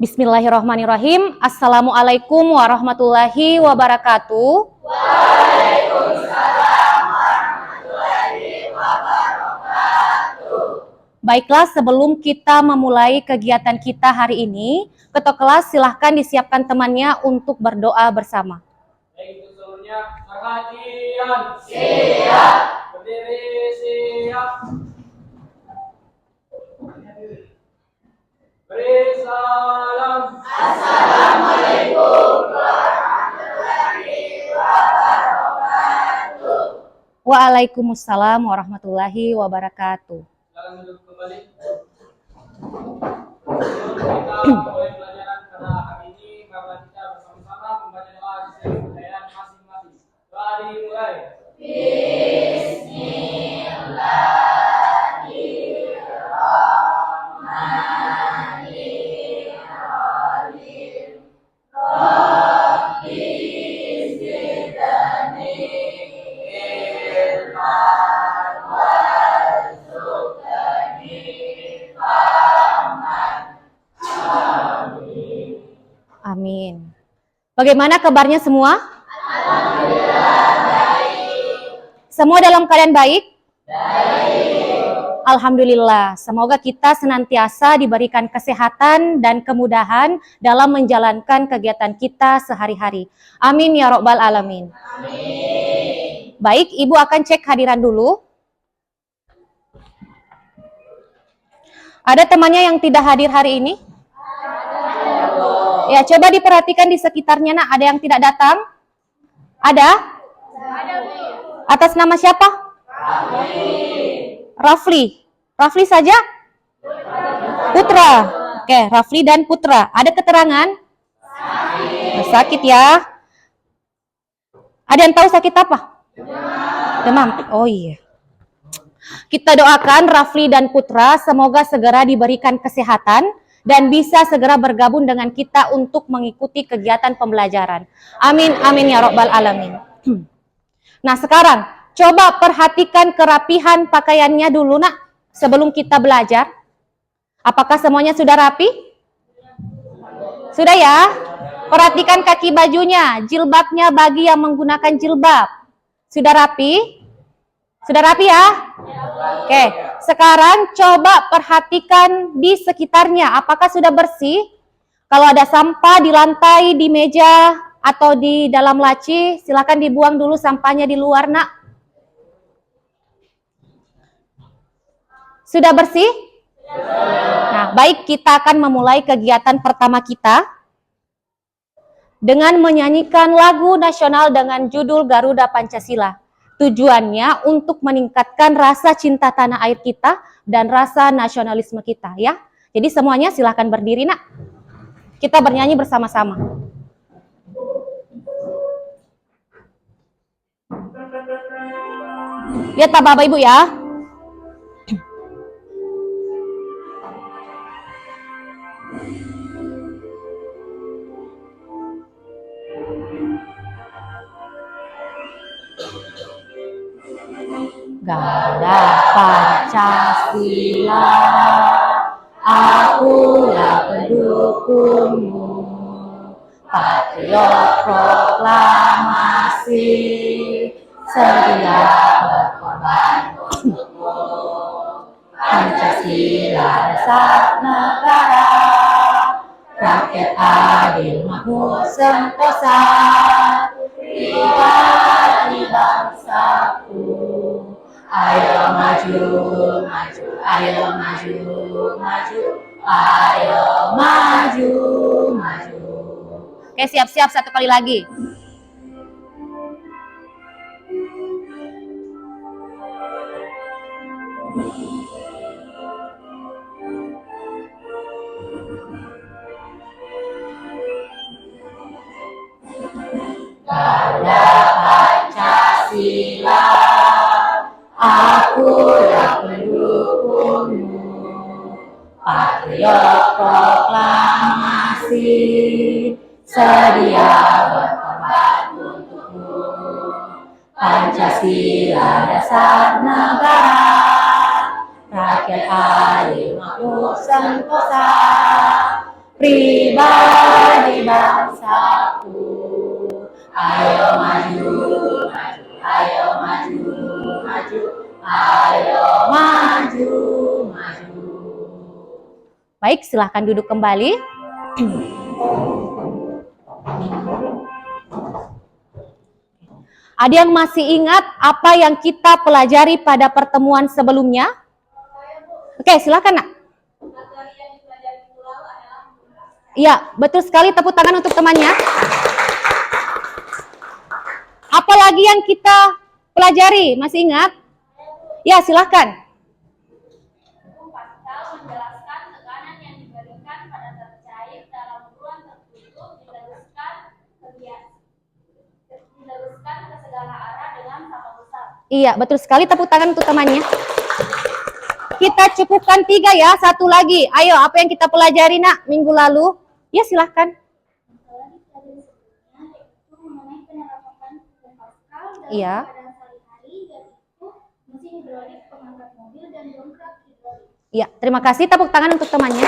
Bismillahirrahmanirrahim. Assalamualaikum warahmatullahi wabarakatuh. Waalaikumsalam warahmatullahi wabarakatuh. Baiklah, sebelum kita memulai kegiatan kita hari ini, ketua kelas silahkan disiapkan temannya untuk berdoa bersama. Baik, untuk seluruhnya, perhatian. Siap. Berdiri, siap. Beri salam. Assalamualaikum warahmatullahi wabarakatuh. Waalaikumsalam warahmatullahi wabarakatuh. Silakan duduk kembali. Kita mulai pelajaran karena hari ini karena kita bersama-sama membaca doa di setiap pertanyaan masing-masing. Doa dimulai. Amin. Bagaimana kabarnya semua? Alhamdulillah baik. Semua dalam keadaan baik? Baik. Alhamdulillah. Semoga kita senantiasa diberikan kesehatan dan kemudahan dalam menjalankan kegiatan kita sehari-hari. Amin ya Rabbal Alamin. Amin. Baik, Ibu akan cek hadiran dulu. Ada temannya yang tidak hadir hari ini? Ya, coba diperhatikan di sekitarnya, nak. Ada yang tidak datang? Ada? Ada, Bu. Atas nama siapa? Rafli. Rafli saja? Putra. Oke, Rafli dan Putra. Ada keterangan? Sakit ya. Ada yang tahu sakit apa? Demam. Oh iya. Kita doakan Rafli dan Putra semoga segera diberikan kesehatan dan bisa segera bergabung dengan kita untuk mengikuti kegiatan pembelajaran. Amin, amin ya Rabbal Alamin. Nah sekarang, coba perhatikan kerapihan pakaiannya dulu nak, sebelum kita belajar. Apakah semuanya sudah rapi? Sudah ya? Perhatikan kaki bajunya, jilbabnya bagi yang menggunakan jilbab. Sudah rapi? Sudah rapi ya? Oke, sekarang coba perhatikan di sekitarnya. Apakah sudah bersih? Kalau ada sampah di lantai, di meja, atau di dalam laci, silakan dibuang dulu sampahnya di luar, nak. Sudah bersih? Nah, baik, kita akan memulai kegiatan pertama kita dengan menyanyikan lagu nasional dengan judul Garuda Pancasila. Tujuannya untuk meningkatkan rasa cinta tanah air kita dan rasa nasionalisme kita ya. Jadi semuanya silahkan berdiri nak. Kita bernyanyi bersama-sama. Lihat Bapak Ibu ya. Garuda Pancasila, akulah pendukungmu, patriot proklamasi, sedia berkorban untukmu. Pancasila dasar negara, rakyat adil makmur sentosa, pribadi bangsaku. Ayo maju, maju, ayo maju, maju, ayo maju, maju. Oke, siap-siap satu kali lagi. Garuda Pancasila, akulah pendukungmu, patriot proklamasi, sedia berkorban untukmu. Pancasila dasar negara, rakyat adil makmur sentosa, pribadi bangsaku. Ayo maju, maju, ayo maju, maju, ayo maju, maju. Baik, silahkan duduk kembali. Ada yang masih ingat apa yang kita pelajari pada pertemuan sebelumnya? Oke, silakan nak. Iya, betul sekali. Tepuk tangan untuk temannya. Apalagi yang kita pelajari? Masih ingat? Ya, silakan. Hukum Pascal menjelaskan tekanan yang diberikan pada zat cair dalam ruang tertutup diteruskan ke segala arah dengan sama besar. Iya, betul sekali. Tepuk tangan untuk temannya. Kita cukupkan 3 ya. Satu lagi. Ayo, apa yang kita pelajari nak minggu lalu? Ya, silahkan. Masalah di pelajaran sebelumnya yaitu mengenai penerapan hukum Pascal dalam Iya. keadaan sehari-hari, yaitu mesin hidrolik, pengangkat mobil, dan dongkrak hidrolik. Ya, terima kasih. Tepuk tangan untuk temannya.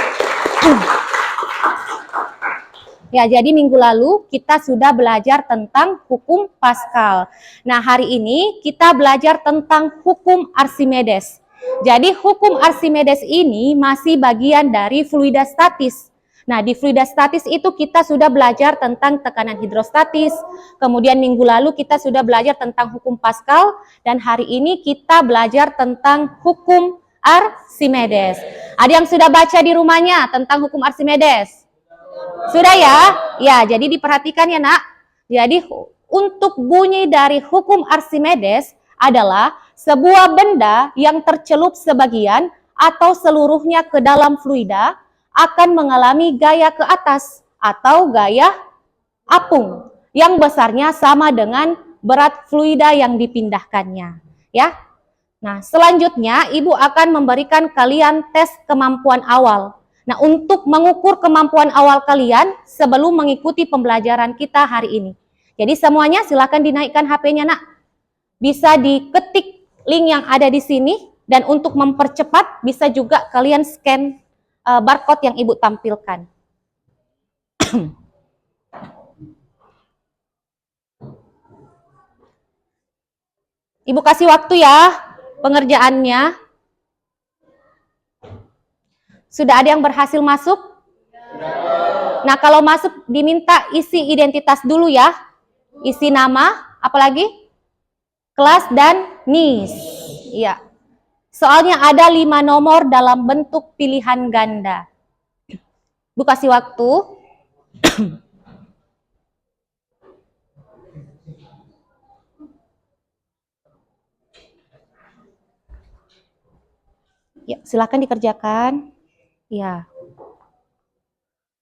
Ya, jadi minggu lalu kita sudah belajar tentang hukum Pascal. Nah, hari ini kita belajar tentang hukum Archimedes. Jadi, hukum Archimedes ini masih bagian dari fluida statis. Nah, di fluida statis itu kita sudah belajar tentang tekanan hidrostatis. Kemudian minggu lalu kita sudah belajar tentang hukum Pascal. Dan hari ini kita belajar tentang hukum Archimedes. Ada yang sudah baca di rumahnya tentang hukum Archimedes? Sudah ya? Ya, jadi diperhatikan ya nak. Jadi untuk bunyi dari hukum Archimedes adalah sebuah benda yang tercelup sebagian atau seluruhnya ke dalam fluida akan mengalami gaya ke atas atau gaya apung yang besarnya sama dengan berat fluida yang dipindahkannya. Ya. Nah, selanjutnya Ibu akan memberikan kalian tes kemampuan awal. Nah, untuk mengukur kemampuan awal kalian sebelum mengikuti pembelajaran kita hari ini. Jadi semuanya silakan dinaikkan HP-nya nak. Bisa diketik link yang ada di sini dan untuk mempercepat bisa juga kalian scan barcode yang Ibu tampilkan. Ibu kasih waktu ya pengerjaannya. Sudah ada yang berhasil masuk? Nah, kalau masuk diminta isi identitas dulu ya. Isi nama, apalagi? Kelas dan NIS. Iya. Soalnya ada 5 nomor dalam bentuk pilihan ganda. Bu kasih waktu. Ya, silakan dikerjakan. Ya.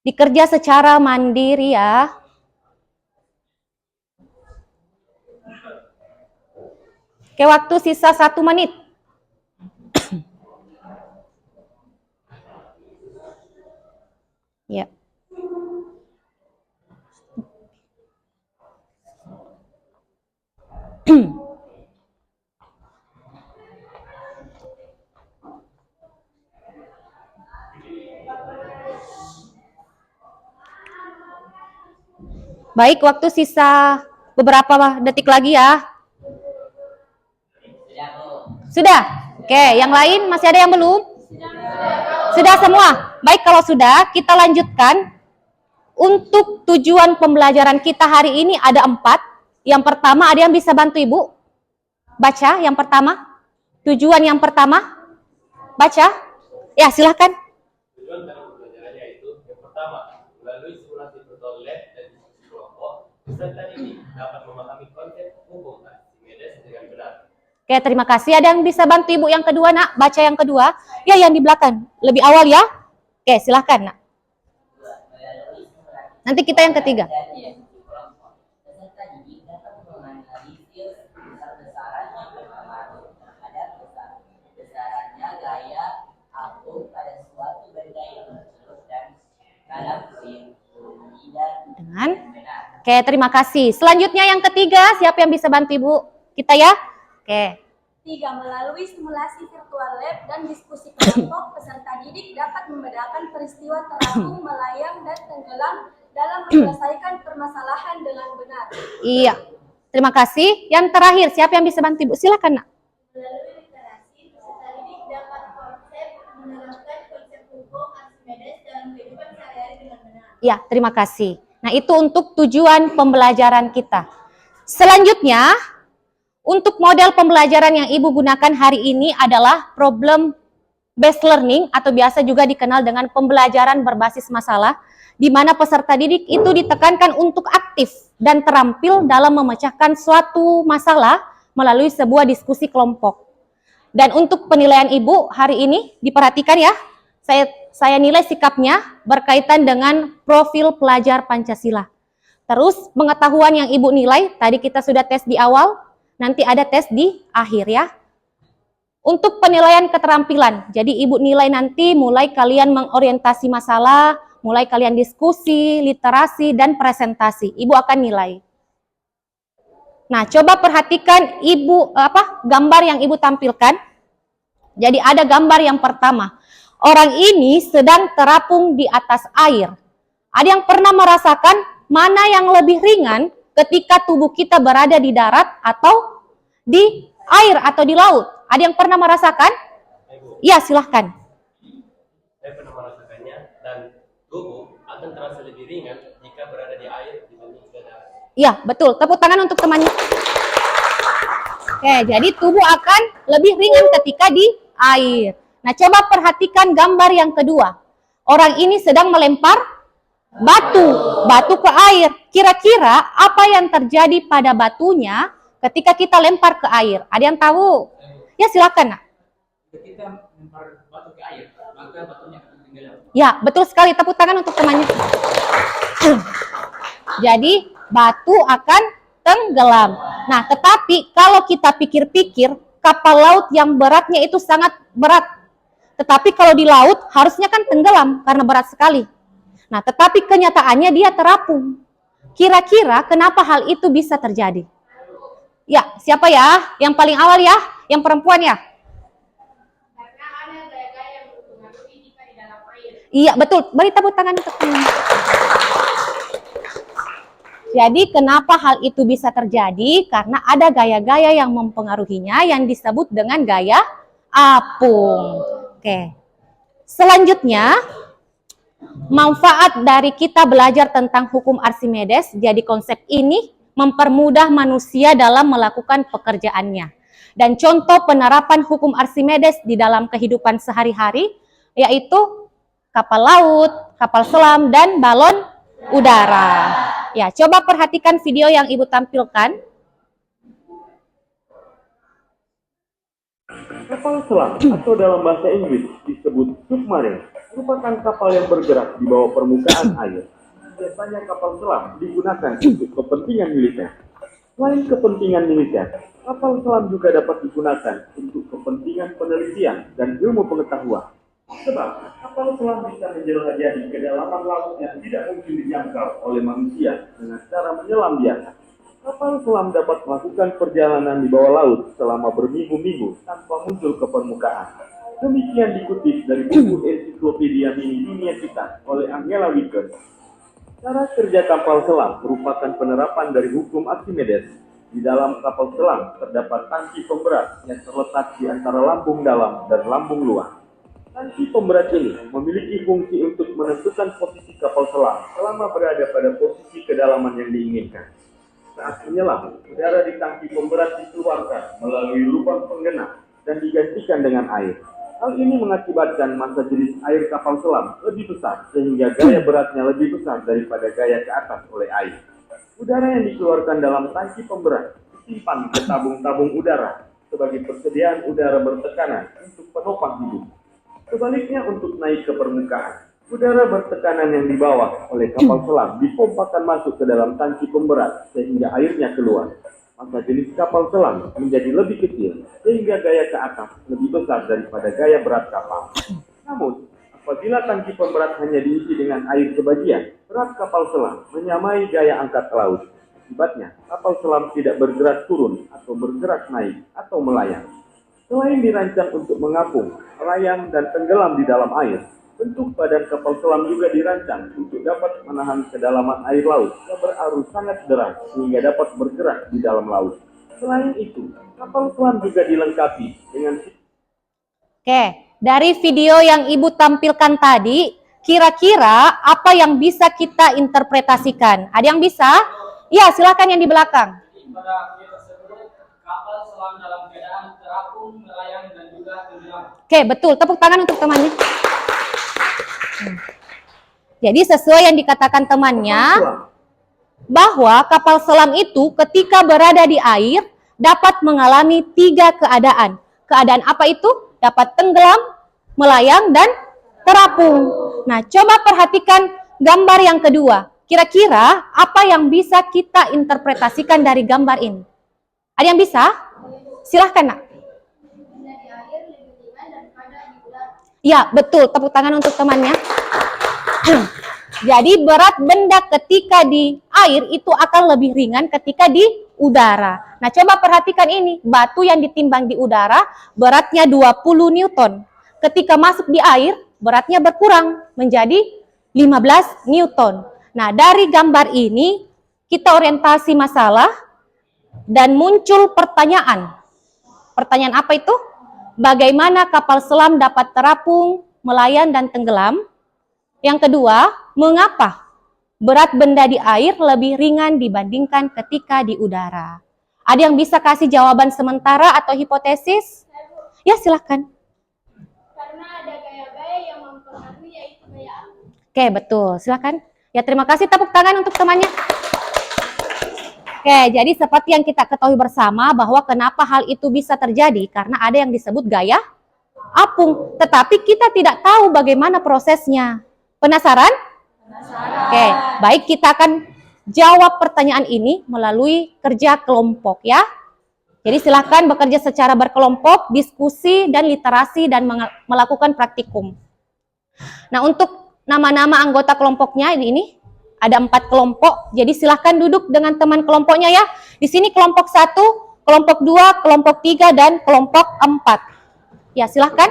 Dikerja secara mandiri ya. Oke, waktu sisa 1 menit. Ya. Baik, waktu sisa beberapa detik lagi ya. Sudah? Oke, yang lain masih ada yang belum? Sudah semua? Baik, kalau sudah, kita lanjutkan. Untuk tujuan pembelajaran kita hari ini ada 4. Yang pertama, ada yang bisa bantu Ibu? Baca yang pertama. Tujuan yang pertama. Baca. Ya, silahkan. Tujuan dalam pembelajarannya itu yang pertama, melalui simulasi bertolak dan diskusi kelompok, peserta didik dapat memahami konsep hukum Archimedes dengan benar. Oke, terima kasih. Ada yang bisa bantu Ibu yang kedua, nak? Baca yang kedua. Ya, yang di belakang. Lebih awal ya. Oke, silahkan, nak. Nanti kita yang ketiga. Peserta didik dapat menganalisis besar-besaran yang berpengaruh terhadap besarannya gaya apung pada suatu benda yang tercelup dan dalam fluida Dengan. benar. Oke, terima kasih. Selanjutnya yang ketiga, siapa yang bisa bantu Ibu? Kita ya? Oke. 3. Melalui simulasi virtual lab dan diskusi kelompok, peserta didik dapat membedakan peristiwa terapung, melayang, dan tenggelam dalam menyelesaikan permasalahan dengan benar. Iya, terima kasih. Yang terakhir, siapa yang bisa bantu Ibu? Silakan, Nak. Melalui literasi, peserta didik dapat menerapkan konsep hukum Archimedes dalam kehidupan sehari-hari dengan benar. Ya, terima kasih. Nah, itu untuk tujuan pembelajaran kita. Selanjutnya, untuk model pembelajaran yang Ibu gunakan hari ini adalah problem based learning atau biasa juga dikenal dengan pembelajaran berbasis masalah, di mana peserta didik itu ditekankan untuk aktif dan terampil dalam memecahkan suatu masalah melalui sebuah diskusi kelompok. Dan untuk penilaian Ibu hari ini diperhatikan ya, saya nilai sikapnya berkaitan dengan profil pelajar Pancasila. Terus pengetahuan yang Ibu nilai, tadi kita sudah tes di awal, nanti ada tes di akhir ya. Untuk penilaian keterampilan, jadi Ibu nilai nanti mulai kalian mengorientasi masalah, mulai kalian diskusi, literasi, dan presentasi. Ibu akan nilai. Nah, coba perhatikan gambar yang Ibu tampilkan. Jadi ada gambar yang pertama. Orang ini sedang terapung di atas air. Ada yang pernah merasakan mana yang lebih ringan ketika tubuh kita berada di darat atau di air atau di laut? Ada yang pernah merasakan? Iya, silahkan. Saya pernah merasakannya dan tubuh akan terasa lebih ringan jika berada di air dibanding di darat. Iya, betul. Tepuk tangan untuk temannya. Oke, jadi tubuh akan lebih ringan ketika di air. Nah, coba perhatikan gambar yang kedua. Orang ini sedang melempar batu ke air. Kira-kira apa yang terjadi pada batunya ketika kita lempar ke air? Ada yang tahu? Ya, silakan, Nak. Jika kita melempar batu ke air, maka batunya akan tenggelam. Ya, betul sekali. Tepuk tangan untuk temannya. Jadi, batu akan tenggelam. Nah, tetapi kalau kita pikir-pikir, kapal laut yang beratnya itu sangat berat. Tetapi kalau di laut, harusnya kan tenggelam karena berat sekali. Nah, tetapi kenyataannya dia terapung. Kira-kira kenapa hal itu bisa terjadi? Ya, siapa ya? Yang paling awal ya? Yang perempuan ya? Karena ada gaya-gaya yang mempengaruhi jika di dalam air. Iya, betul. Beri tepuk tangan untuk teman. Jadi, kenapa hal itu bisa terjadi? Karena ada gaya-gaya yang mempengaruhinya yang disebut dengan gaya apung. Oke. Selanjutnya, manfaat dari kita belajar tentang hukum Archimedes. Jadi, konsep ini mempermudah manusia dalam melakukan pekerjaannya. Dan contoh penerapan hukum Archimedes di dalam kehidupan sehari-hari yaitu kapal laut, kapal selam, dan balon udara. Ya, coba perhatikan video yang Ibu tampilkan. Kapal selam atau dalam bahasa Inggris disebut submarine merupakan kapal yang bergerak di bawah permukaan air. Biasanya kapal selam digunakan untuk kepentingan militer. Selain kepentingan militer, kapal selam juga dapat digunakan untuk kepentingan penelitian dan ilmu pengetahuan. Sebab kapal selam bisa menjelajahi kedalaman laut yang tidak mungkin dijangkau oleh manusia dengan cara menyelam biasa. Kapal selam dapat melakukan perjalanan di bawah laut selama berminggu-minggu tanpa muncul ke permukaan. Demikian dikutip dari buku ensiklopedia mini dunia kita oleh Angela Wickers. Cara kerja kapal selam merupakan penerapan dari hukum Archimedes. Di dalam kapal selam terdapat tangki pemberat yang terletak di antara lambung dalam dan lambung luar. Tangki pemberat ini memiliki fungsi untuk menentukan posisi kapal selam selama berada pada posisi kedalaman yang diinginkan. Saat menyelam, udara di tangki pemberat dikeluarkan melalui lubang penggenang dan digantikan dengan air. Hal ini mengakibatkan massa jenis air kapal selam lebih besar sehingga gaya beratnya lebih besar daripada gaya ke atas oleh air. Udara yang dikeluarkan dalam tangki pemberat disimpan ke tabung-tabung udara sebagai persediaan udara bertekanan untuk penopang hidup. Sebaliknya untuk naik ke permukaan, udara bertekanan yang dibawa oleh kapal selam dipompakan masuk ke dalam tangki pemberat sehingga airnya keluar. Maka jenis kapal selam menjadi lebih kecil sehingga gaya ke atas lebih besar daripada gaya berat kapal. Namun, apabila tangki pemberat hanya diisi dengan air sebagian, berat kapal selam menyamai gaya angkat laut. Akibatnya, kapal selam tidak bergerak turun atau bergerak naik atau melayang. Selain dirancang untuk mengapung, melayang, dan tenggelam di dalam air, bentuk badan kapal selam juga dirancang untuk dapat menahan kedalaman air laut yang berarus sangat deras sehingga dapat bergerak di dalam laut. Selain itu, kapal selam juga dilengkapi dengan Oke, dari video yang Ibu tampilkan tadi, kira-kira apa yang bisa kita interpretasikan? Ada yang bisa? Ya, silakan yang di belakang. Pada video tersebut, kapal selam dalam keadaan terapung, melayang, dan juga tenggelam. Oke, betul. Tepuk tangan untuk temannya. Jadi sesuai yang dikatakan temannya, bahwa kapal selam itu ketika berada di air dapat mengalami 3 keadaan. Keadaan apa itu? Dapat tenggelam, melayang, dan terapung. Nah, coba perhatikan gambar yang kedua. Kira-kira apa yang bisa kita interpretasikan dari gambar ini? Ada yang bisa? Silahkan, Nak. Ya, betul. Tepuk tangan untuk temannya. Jadi berat benda ketika di air itu akan lebih ringan ketika di udara. Nah, coba perhatikan ini. Batu yang ditimbang di udara beratnya 20 Newton. Ketika masuk di air, beratnya berkurang menjadi 15 Newton. Nah, dari gambar ini kita orientasi masalah dan muncul pertanyaan. Pertanyaan apa itu? Bagaimana kapal selam dapat terapung, melayang, dan tenggelam? Yang kedua, mengapa berat benda di air lebih ringan dibandingkan ketika di udara? Ada yang bisa kasih jawaban sementara atau hipotesis? Ya, silakan. Karena ada gaya-gaya yang mempengaruhi yaitu gaya api. Oke, betul. Silakan. Ya, terima kasih. Tepuk tangan untuk temannya. Oke, jadi seperti yang kita ketahui bersama bahwa kenapa hal itu bisa terjadi karena ada yang disebut gaya apung. Tetapi kita tidak tahu bagaimana prosesnya. Penasaran? Oke, baik, kita akan jawab pertanyaan ini melalui kerja kelompok ya. Jadi silakan bekerja secara berkelompok, diskusi dan literasi dan melakukan praktikum. Nah, untuk nama-nama anggota kelompoknya ini ada 4 kelompok. Jadi silahkan duduk dengan teman kelompoknya ya. Di sini kelompok 1, kelompok 2, kelompok 3 dan kelompok 4. Ya, silahkan.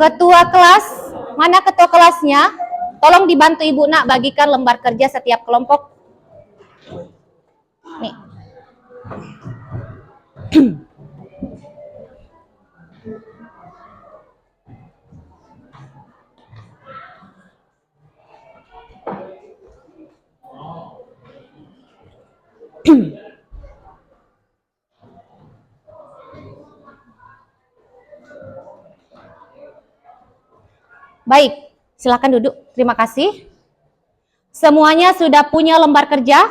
Ketua kelas, mana ketua kelasnya? Tolong dibantu Ibu Nak bagikan lembar kerja setiap kelompok. Nih. Baik, silakan duduk. Terima kasih. Semuanya sudah punya lembar kerja?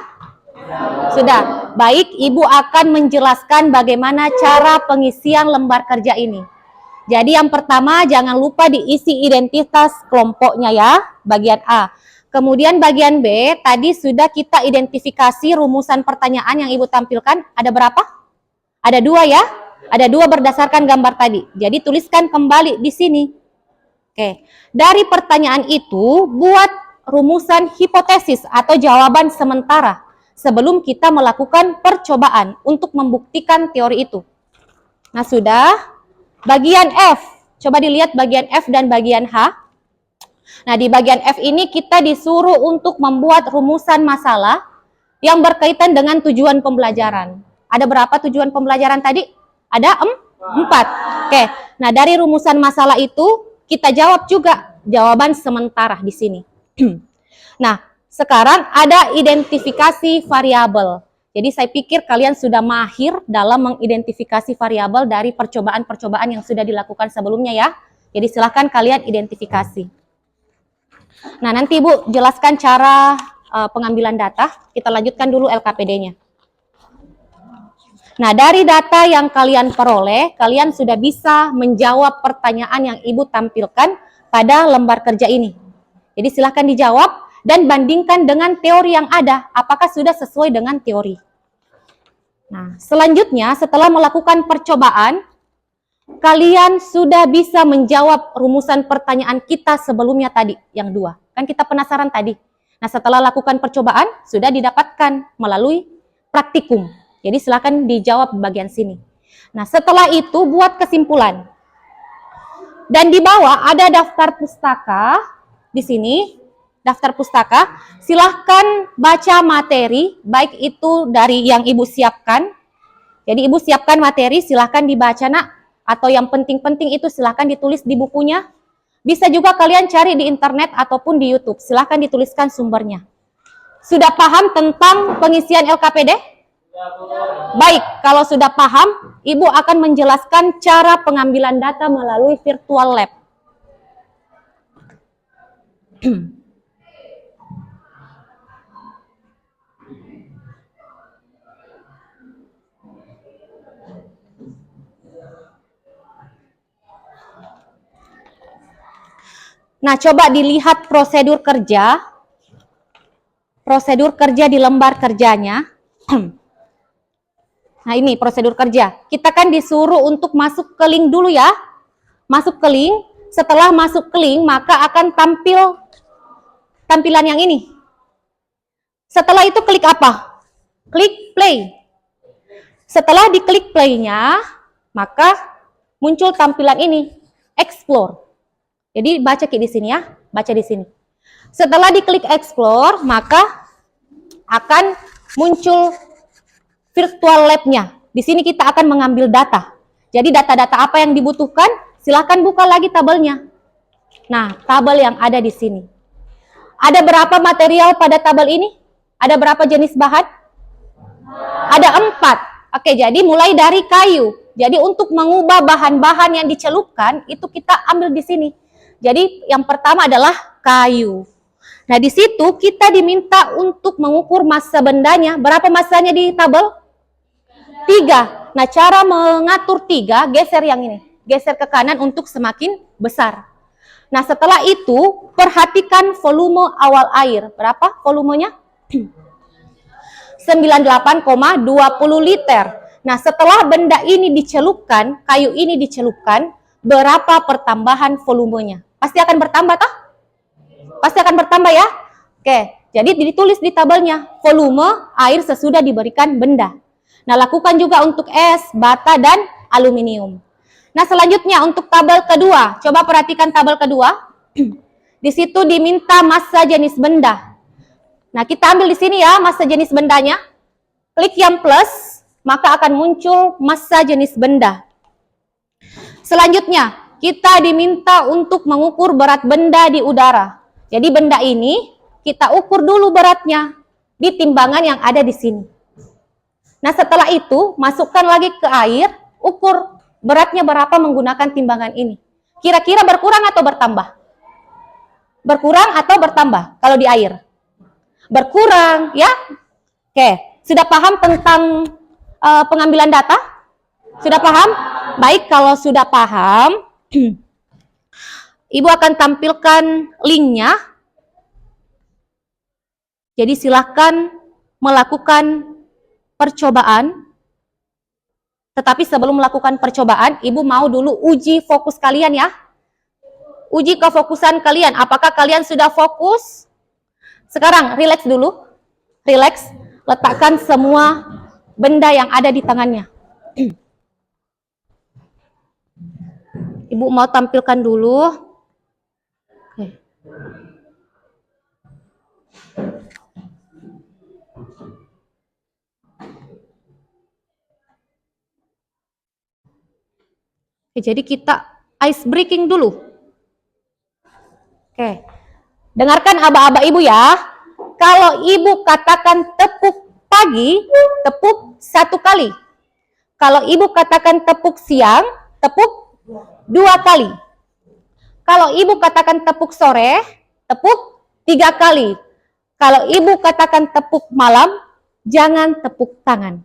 Sudah. Baik, Ibu akan menjelaskan bagaimana cara pengisian lembar kerja ini. Jadi yang pertama, jangan lupa diisi identitas kelompoknya ya, bagian A. Kemudian bagian B, tadi sudah kita identifikasi rumusan pertanyaan yang Ibu tampilkan. Ada berapa? Ada 2 ya? Ada 2 berdasarkan gambar tadi. Jadi tuliskan kembali di sini. Oke, dari pertanyaan itu buat rumusan hipotesis atau jawaban sementara sebelum kita melakukan percobaan untuk membuktikan teori itu. Nah, sudah. Bagian F, coba dilihat bagian F dan bagian H. Nah, di bagian F ini kita disuruh untuk membuat rumusan masalah yang berkaitan dengan tujuan pembelajaran. Ada berapa tujuan pembelajaran tadi? Ada 4. Oke, nah dari rumusan masalah itu kita jawab juga jawaban sementara di sini. Nah, sekarang ada identifikasi variabel. Jadi saya pikir kalian sudah mahir dalam mengidentifikasi variabel dari percobaan-percobaan yang sudah dilakukan sebelumnya ya. Jadi silahkan kalian identifikasi. Nah, nanti Ibu jelaskan cara pengambilan data. Kita lanjutkan dulu LKPD-nya. Nah, dari data yang kalian peroleh, kalian sudah bisa menjawab pertanyaan yang Ibu tampilkan pada lembar kerja ini. Jadi silahkan dijawab dan bandingkan dengan teori yang ada, apakah sudah sesuai dengan teori. Nah, selanjutnya setelah melakukan percobaan, kalian sudah bisa menjawab rumusan pertanyaan kita sebelumnya tadi, yang 2. Kan kita penasaran tadi. Nah, setelah lakukan percobaan, sudah didapatkan melalui praktikum. Jadi silakan dijawab bagian sini. Nah, setelah itu buat kesimpulan. Dan di bawah ada daftar pustaka. Di sini, daftar pustaka. Silahkan baca materi, baik itu dari yang Ibu siapkan. Jadi Ibu siapkan materi, silahkan dibaca nak. Atau yang penting-penting itu silahkan ditulis di bukunya. Bisa juga kalian cari di internet ataupun di YouTube. Silahkan dituliskan sumbernya. Sudah paham tentang pengisian LKPD? Baik, kalau sudah paham, Ibu akan menjelaskan cara pengambilan data melalui virtual lab. Nah, coba dilihat prosedur kerja. Prosedur kerja di lembar kerjanya. Nah, ini prosedur kerja. Kita kan disuruh untuk masuk ke link dulu ya. Masuk ke link. Setelah masuk ke link, maka akan tampil tampilan yang ini. Setelah itu klik apa? Klik play. Setelah diklik play-nya, maka muncul tampilan ini. Explore. Jadi baca di sini ya, baca di sini. Setelah diklik explore, maka akan muncul virtual lab-nya. Di sini kita akan mengambil data. Jadi data-data apa yang dibutuhkan, silahkan buka lagi tabelnya. Nah, tabel yang ada di sini. Ada berapa material pada tabel ini? Ada berapa jenis bahan? Ada 4. Oke, jadi mulai dari kayu. Jadi untuk mengubah bahan-bahan yang dicelupkan, itu kita ambil di sini. Jadi yang pertama adalah kayu. Nah, di situ kita diminta untuk mengukur massa bendanya. Berapa massanya di tabel? 3. Nah, cara mengatur 3, geser yang ini. Geser ke kanan untuk semakin besar. Nah, setelah itu perhatikan volume awal air. Berapa volumenya? 98,20 liter. Nah, setelah benda ini dicelupkan, kayu ini dicelupkan, berapa pertambahan volumenya? Pasti akan bertambah, toh? Pasti akan bertambah ya? Oke, jadi ditulis di tabelnya, volume air sesudah diberikan benda. Nah, lakukan juga untuk es, bata, dan aluminium. Nah, selanjutnya untuk tabel kedua. Coba perhatikan tabel kedua. Di situ diminta massa jenis benda. Nah, kita ambil di sini ya, massa jenis bendanya. Klik yang plus, maka akan muncul massa jenis benda. Selanjutnya, kita diminta untuk mengukur berat benda di udara. Jadi benda ini kita ukur dulu beratnya di timbangan yang ada di sini. Nah, setelah itu masukkan lagi ke air, ukur beratnya berapa menggunakan timbangan ini. Kira-kira berkurang atau bertambah? Berkurang atau bertambah kalau di air? Berkurang, ya? Oke, sudah paham tentang pengambilan data? Sudah paham? Baik, kalau sudah paham, Ibu akan tampilkan linknya. Jadi silahkan melakukan percobaan. Tetapi sebelum melakukan percobaan, Ibu mau dulu uji fokus kalian ya. Uji kefokusan kalian. Apakah kalian sudah fokus? Sekarang relax dulu. Relax. Letakkan semua benda yang ada di tangannya. Ibu mau tampilkan dulu. Oke. Oke, jadi kita ice breaking dulu. Oke. Dengarkan aba-aba Ibu ya. Kalau Ibu katakan tepuk pagi, tepuk 1 kali. Kalau Ibu katakan tepuk siang, tepuk 2 kali. Kalau ibu katakan tepuk sore, tepuk 3 kali. Kalau ibu katakan tepuk malam, jangan tepuk tangan.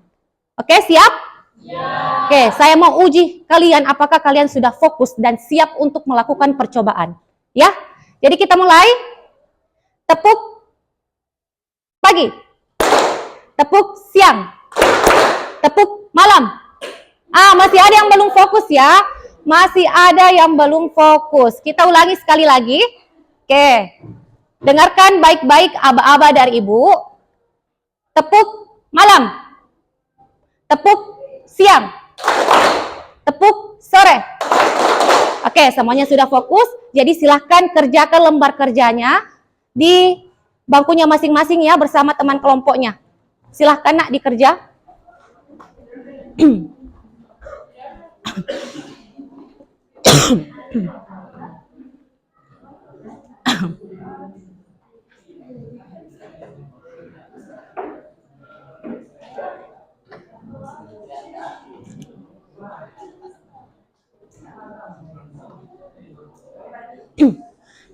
Oke, siap? Ya. Oke, saya mau uji kalian apakah kalian sudah fokus dan siap untuk melakukan percobaan. Ya, jadi kita mulai. Tepuk pagi, tepuk siang, tepuk malam. Masih ada yang belum fokus ya. Masih ada yang belum fokus. Kita ulangi sekali lagi. Oke. Dengarkan baik-baik aba-aba dari ibu. Tepuk malam. Tepuk siang. Tepuk sore. Oke, semuanya sudah fokus. Jadi silahkan kerjakan lembar kerjanya di bangkunya masing-masing ya bersama teman kelompoknya. Silahkan nak dikerja.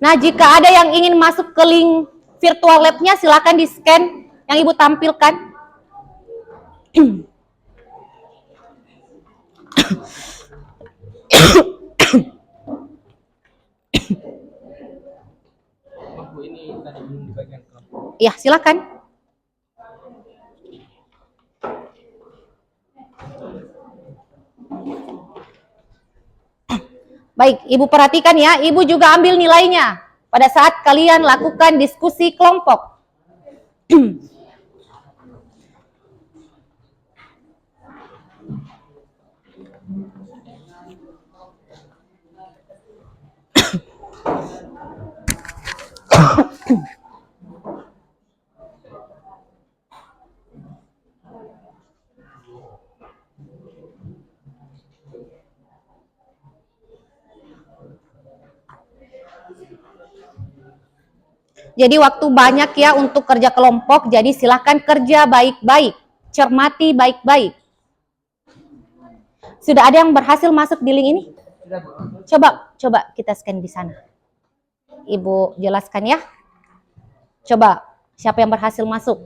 Nah, jika ada yang ingin masuk ke link virtual lab-nya, silakan di-scan yang ibu tampilkan. Bu, ini tadi belum dibagikan kelompok. Ya, silakan. Baik, ibu perhatikan ya, ibu juga ambil nilainya pada saat kalian lakukan diskusi kelompok. Jadi waktu banyak ya untuk kerja kelompok, jadi silahkan kerja baik-baik, cermati baik-baik. Sudah ada yang berhasil masuk di link ini? Coba kita scan di sana. Ibu jelaskan ya. Coba, siapa yang berhasil masuk?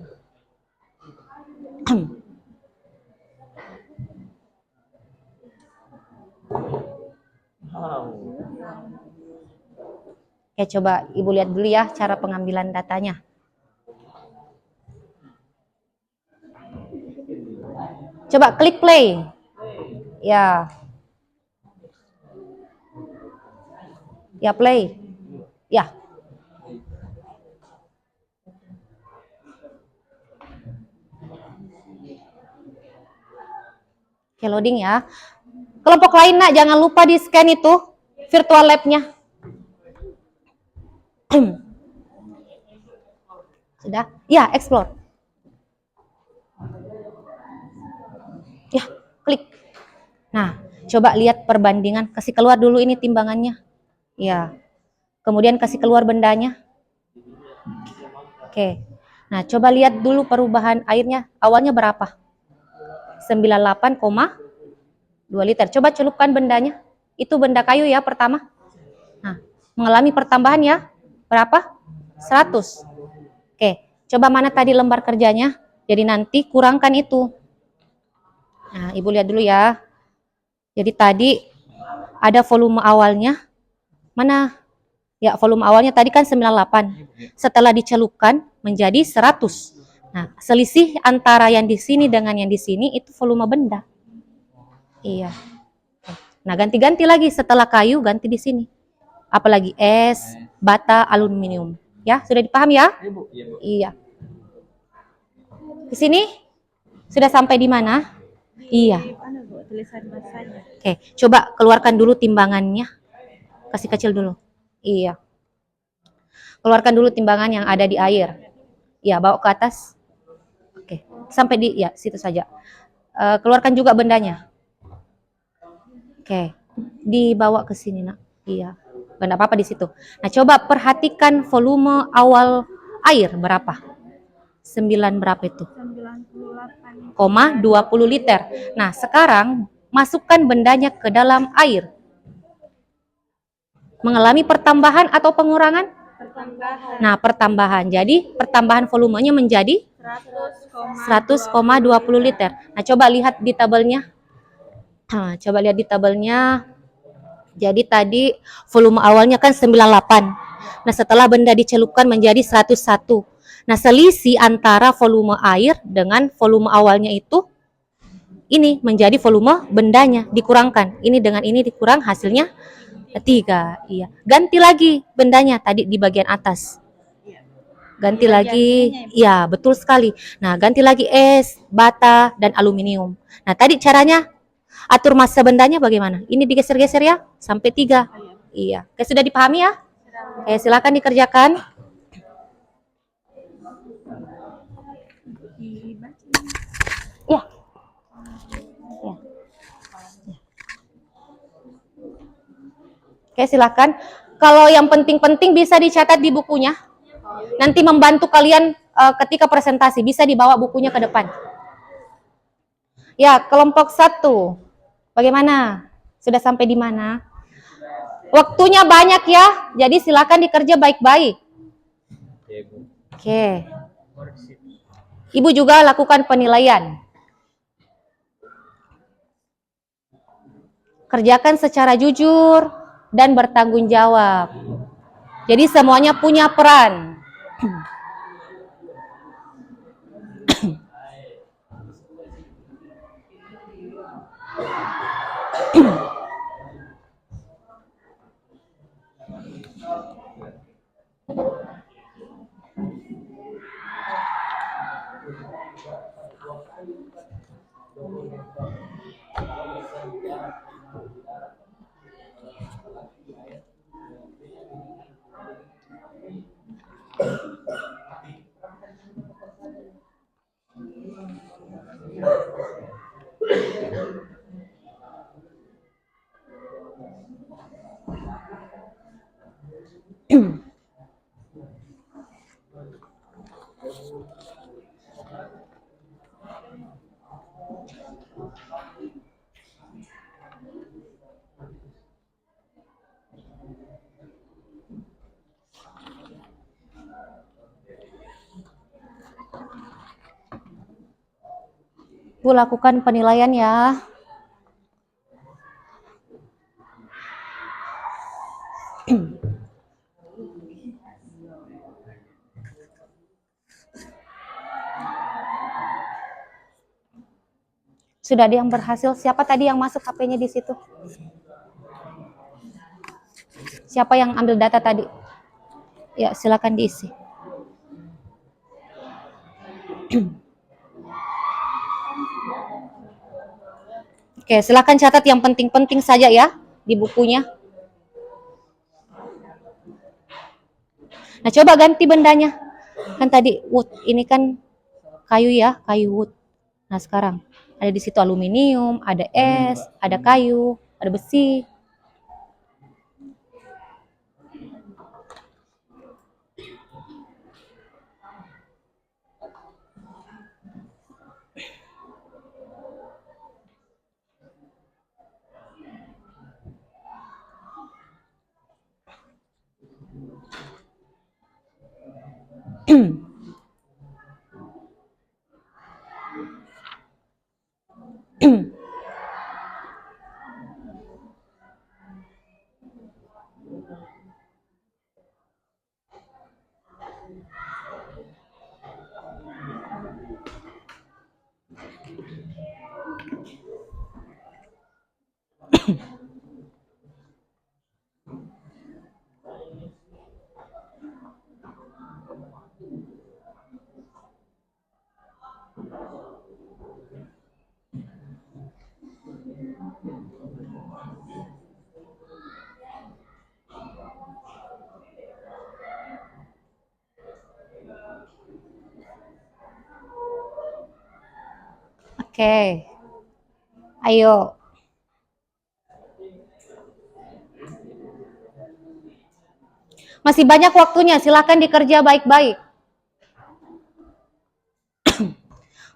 Oke, coba ibu lihat dulu ya cara pengambilan datanya. Coba klik play. Ya. Ya, play. Ya. Oke, loading ya. Kelompok lain nak, jangan lupa di scan itu virtual lab-nya. Sudah? Ya, explore. Ya, klik. Nah, coba lihat perbandingan. Kasih keluar dulu ini timbangannya. Ya. Kemudian kasih keluar bendanya. Oke. Nah, coba lihat dulu perubahan airnya. Awalnya berapa? 98,2 liter. Coba celupkan bendanya. Itu benda kayu ya pertama. Nah, mengalami pertambahan ya. Berapa? 100. Oke, coba mana tadi lembar kerjanya? Jadi nanti kurangkan itu. Nah, ibu lihat dulu ya. Jadi tadi ada volume awalnya. Mana? Ya, volume awalnya tadi kan 98. Setelah dicelupkan menjadi 100. Nah, selisih antara yang di sini dengan yang di sini itu volume benda. Iya. Nah, ganti-ganti lagi setelah kayu ganti di sini. Apalagi es, bata, aluminium. Ya, sudah dipahami ya? Iya. Di sini sudah sampai di mana? Iya. Oke, coba keluarkan dulu timbangannya. Kasih kecil dulu. Iya. Keluarkan dulu timbangan yang ada di air. Iya, bawa ke atas. Oke, sampai di ya situ saja. Keluarkan juga bendanya. Oke, dibawa ke sini nak. Iya. Nggak apa-apa di situ. Nah, coba perhatikan volume awal air berapa? 9 berapa itu? 98,20 liter. Nah, sekarang masukkan bendanya ke dalam air. Mengalami pertambahan atau pengurangan? Nah, pertambahan. Jadi, pertambahan volumenya menjadi 100,20 liter. Nah, coba lihat di tabelnya. Coba lihat di tabelnya. Jadi tadi volume awalnya kan 98. Nah, setelah benda dicelupkan menjadi 101. Nah, selisih antara volume air dengan volume awalnya itu ini menjadi volume bendanya dikurangkan. Ini dengan ini dikurang hasilnya 3. Iya. Ganti lagi bendanya tadi di bagian atas. Ganti lagi. Iya, betul sekali. Nah, ganti lagi es, bata, dan aluminium. Nah, tadi caranya atur massa bendanya bagaimana? Ini digeser-geser ya, sampai 3. Iya. Oke, sudah dipahami ya? Oke, silakan dikerjakan. Ya. Ya. Oke, silakan. Kalau yang penting-penting bisa dicatat di bukunya. Nanti membantu kalian ketika presentasi, bisa dibawa bukunya ke depan. Ya, kelompok 1. Bagaimana? Sudah sampai di mana? Waktunya banyak ya, jadi silakan dikerja baik-baik. Oke. Ibu juga lakukan penilaian. Kerjakan secara jujur dan bertanggung jawab. Jadi semuanya punya peran. Bu lakukan penilaian ya. Sudah ada yang berhasil. Siapa tadi yang masuk HP-nya di situ? Siapa yang ambil data tadi? Ya, silakan diisi. Oke, silakan catat yang penting-penting saja ya di bukunya. Nah, coba ganti bendanya. Kan tadi wood, ini kan kayu ya, kayu wood. Nah, sekarang ada di situ aluminium, ada es, ada kayu, ada besi. Oke. Ayo. Masih banyak waktunya, silakan dikerja baik-baik.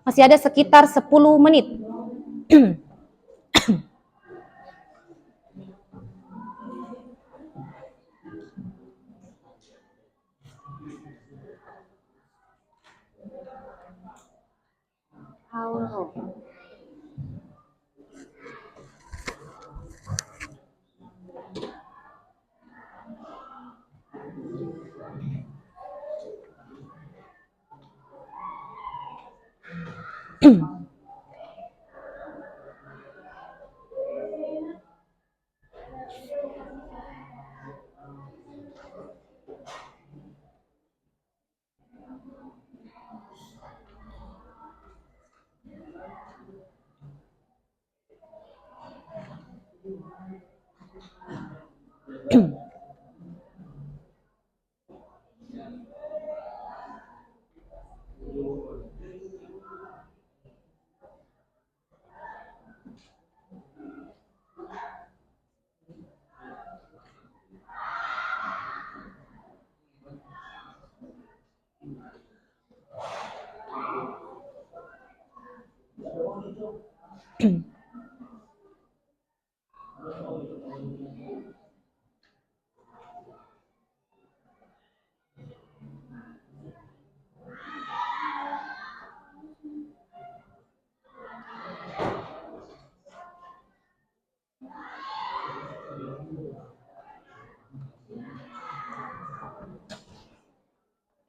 Masih ada sekitar 10 menit.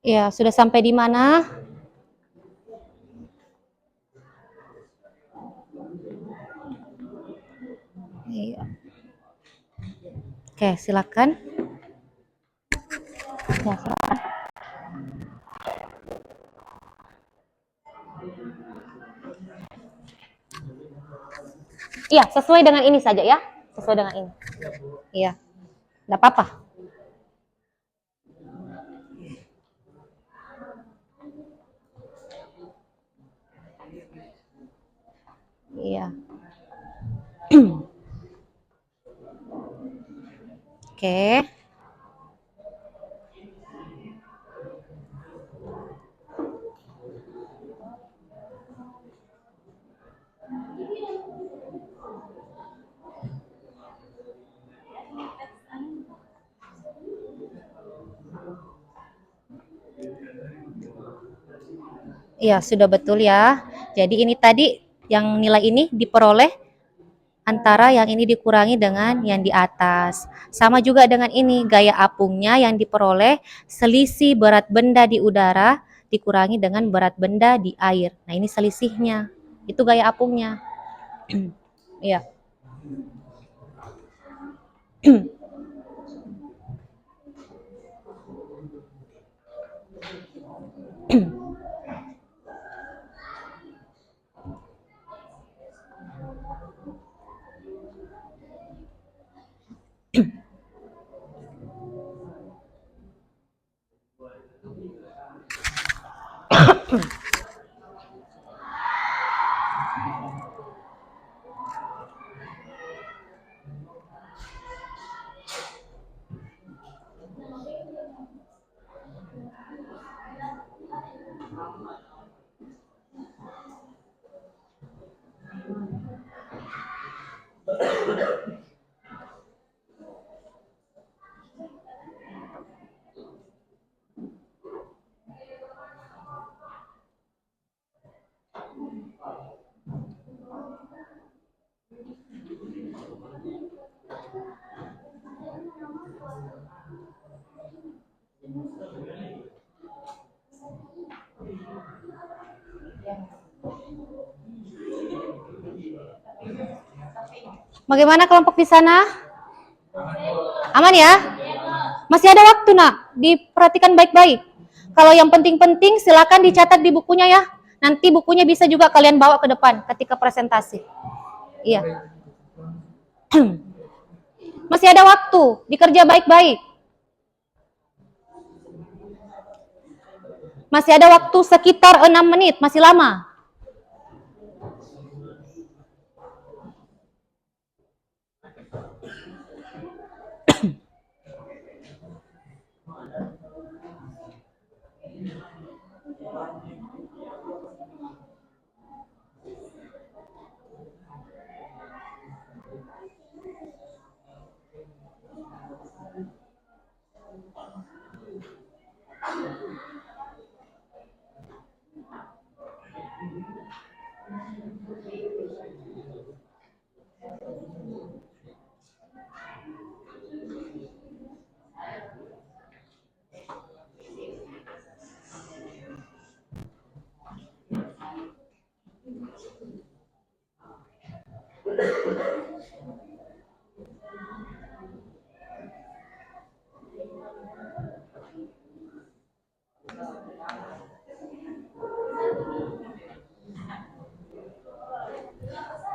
Ya, sudah sampai di mana? Iya. Oke, silakan. Ya, silakan. Iya, sesuai dengan ini saja ya. Sesuai dengan ini. Iya. Enggak apa-apa. Iya. Oke. Iya, sudah betul ya. Jadi ini tadi yang nilai ini diperoleh antara yang ini dikurangi dengan yang di atas. Sama juga dengan ini, gaya apungnya yang diperoleh selisih berat benda di udara dikurangi dengan berat benda di air. Nah, ini selisihnya. Itu gaya apungnya. Iya. Bagaimana kelompok di sana? Aman ya? Masih ada waktu, Nak. Diperhatikan baik-baik. Kalau yang penting-penting silakan dicatat di bukunya ya. Nanti bukunya bisa juga kalian bawa ke depan ketika presentasi. Iya. Masih ada waktu, dikerja baik-baik. Masih ada waktu sekitar 6 menit, masih lama.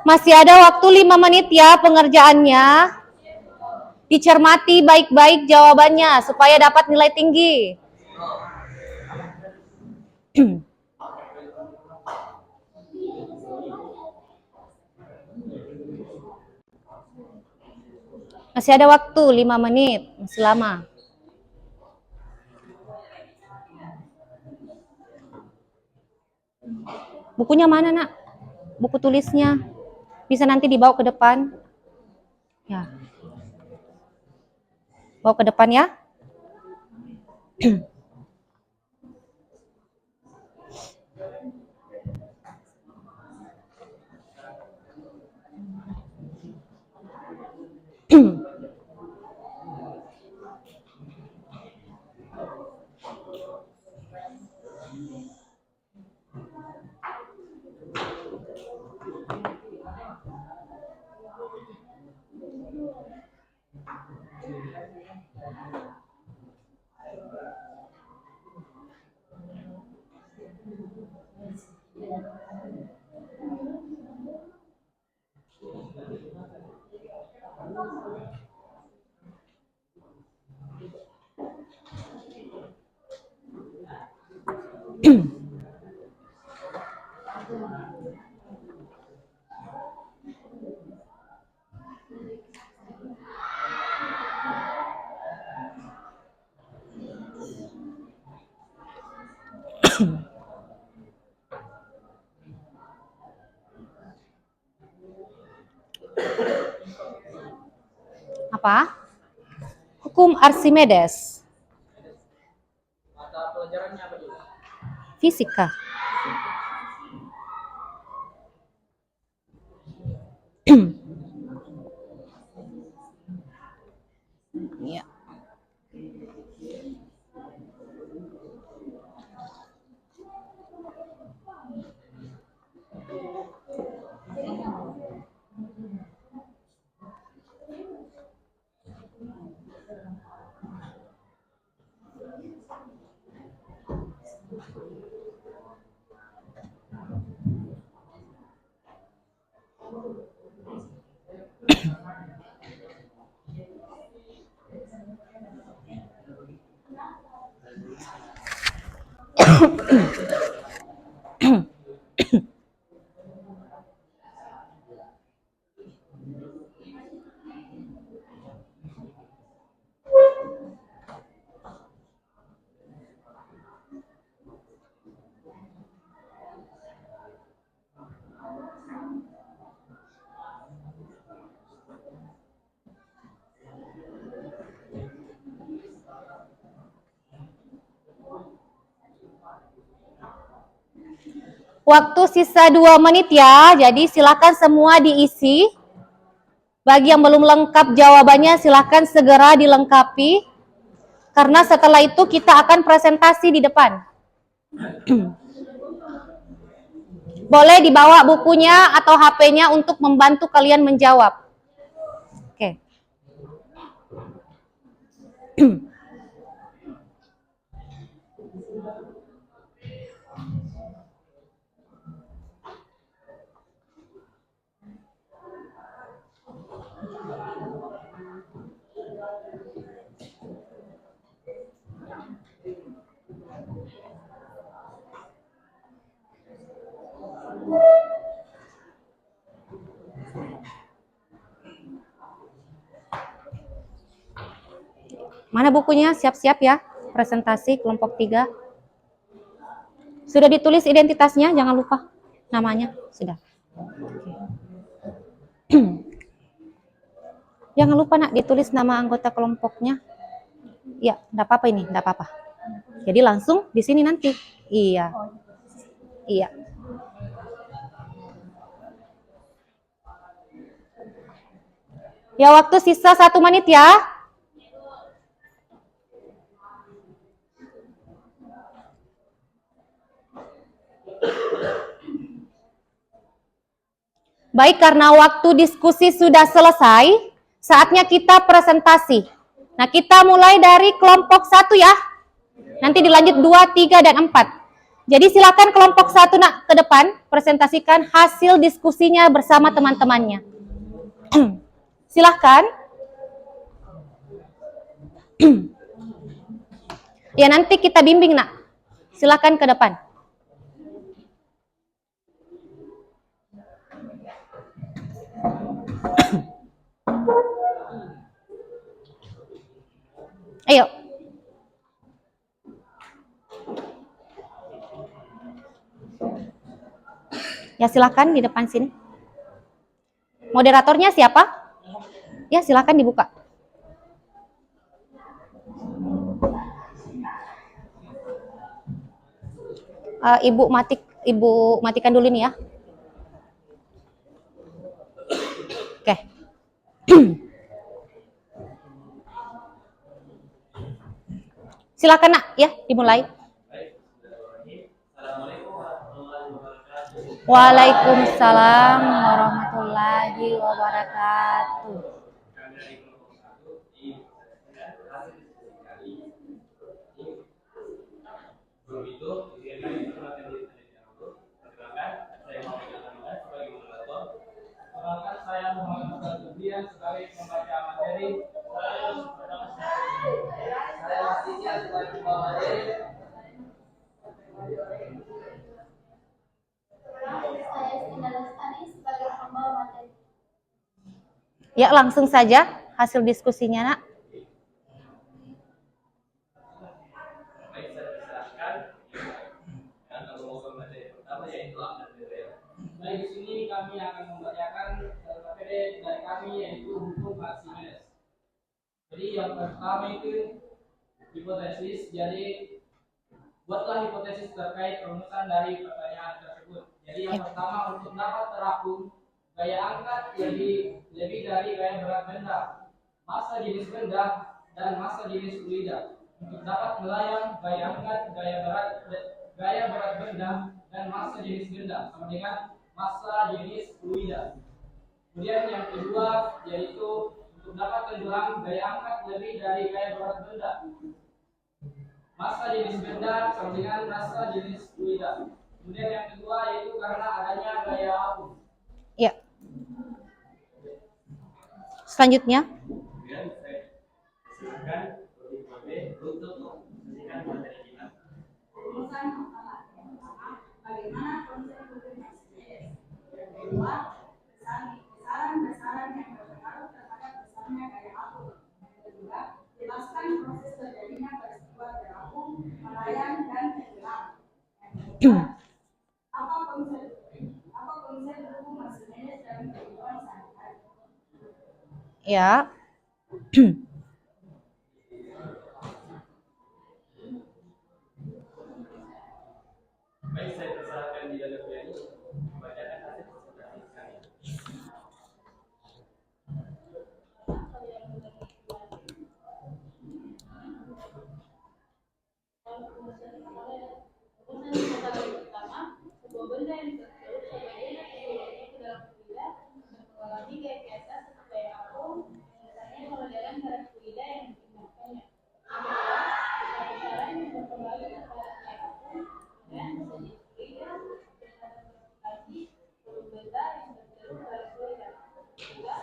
Masih ada waktu 5 menit ya pengerjaannya. Dicermati baik-baik jawabannya supaya dapat nilai tinggi. Masih ada waktu 5 menit, masih lama. Bukunya mana, Nak? Buku tulisnya. Bisa nanti dibawa ke depan. Ya. Bawa ke depan ya. Apa? Hukum Archimedes. Mata pelajarannya apa juga? Fisika. Ya. Waktu sisa 2 menit ya, jadi silakan semua diisi. Bagi yang belum lengkap jawabannya silakan segera dilengkapi. Karena setelah itu kita akan presentasi di depan. Boleh dibawa bukunya atau HP-nya untuk membantu kalian menjawab. Oke. Mana bukunya? Siap-siap ya. Presentasi kelompok 3. Sudah ditulis identitasnya, jangan lupa namanya. Sudah. Jangan lupa nak ditulis nama anggota kelompoknya. Ya, enggak apa-apa ini, enggak apa-apa. Jadi langsung di sini nanti. Iya. Iya. Ya, waktu sisa 1 menit ya. Baik, karena waktu diskusi sudah selesai, saatnya kita presentasi. Nah, kita mulai dari kelompok 1 ya. Nanti dilanjut 2, 3, dan 4. Jadi silakan kelompok 1 nak ke depan, presentasikan hasil diskusinya bersama teman-temannya. Silahkan. Ya nanti kita bimbing nak. Silahkan ke depan. Ayo. Ya silakan di depan sini. Moderatornya siapa? Ya silakan dibuka. Ibu matikan dulu nih ya. Oke. Silakan nak ya dimulai. Waalaikumsalam warahmatullahi wabarakatuh. Sebelum itu, izinkan perkenalkan diri terlebih dahulu. Perkenalkan, saya Muhammad Al-Hamdan sebagai moderator. Perkenalkan, saya Muhammad Abdul Jubrian sebagai pembaca materi. Saya Mastia sebagai pembawa materi. Saya Istina Lestari sebagai pembawa materi. Ya langsung saja hasil diskusinya nak. Baik, saya persilahkan. Dan kalau mau materi pertama yaitu APBN. Baik, di sini kami akan membacakan materi dari kami yaitu hukum Archimedes. Jadi yang pertama itu hipotesis. Jadi buatlah hipotesis terkait rumusan dari pertanyaan tersebut. Jadi yang pertama, untuk dapat terapung gaya angkat lebih dari gaya berat benda, massa jenis benda, dan massa jenis fluida. Untuk dapat melayang, gaya angkat, gaya berat benda, dan massa jenis benda sama dengan massa jenis fluida. Kemudian yang kedua yaitu untuk dapat tenggelam, gaya angkat lebih dari gaya berat benda, massa jenis benda sama dengan massa jenis fluida. Kemudian yang kedua yaitu karena adanya gaya apu. Ya. Selanjutnya. Kemudian saya persilahkan untuk menyaksikan materi kita. Rumusan pertama. Bagaimana konsep hukum Archimedes? Yang kedua, besaran-besaran yang berpengaruh terhadap besarnya gaya apu. Yang ketiga, jelaskan proses terjadinya peristiwa terapung, melayang, dan tenggelam. Yang keempat, apa konsep hukum Archimedes dalam kehidupan sehari-hari? Ya. Baik, saya persilahkan di dalam ini membacakan hasil presentasi kami. Sebuah benda yang tertutup sebagainya ke dalam fluida mengalami gaya biasa seperti gaya apu, misalnya perbedaan pada fluida yang digunakannya. Besar-besaran yang berpengaruh terhadap gaya apu dan menjadi fluida terhadap gravitasi volume benda yang bergerak pada fluida. Juga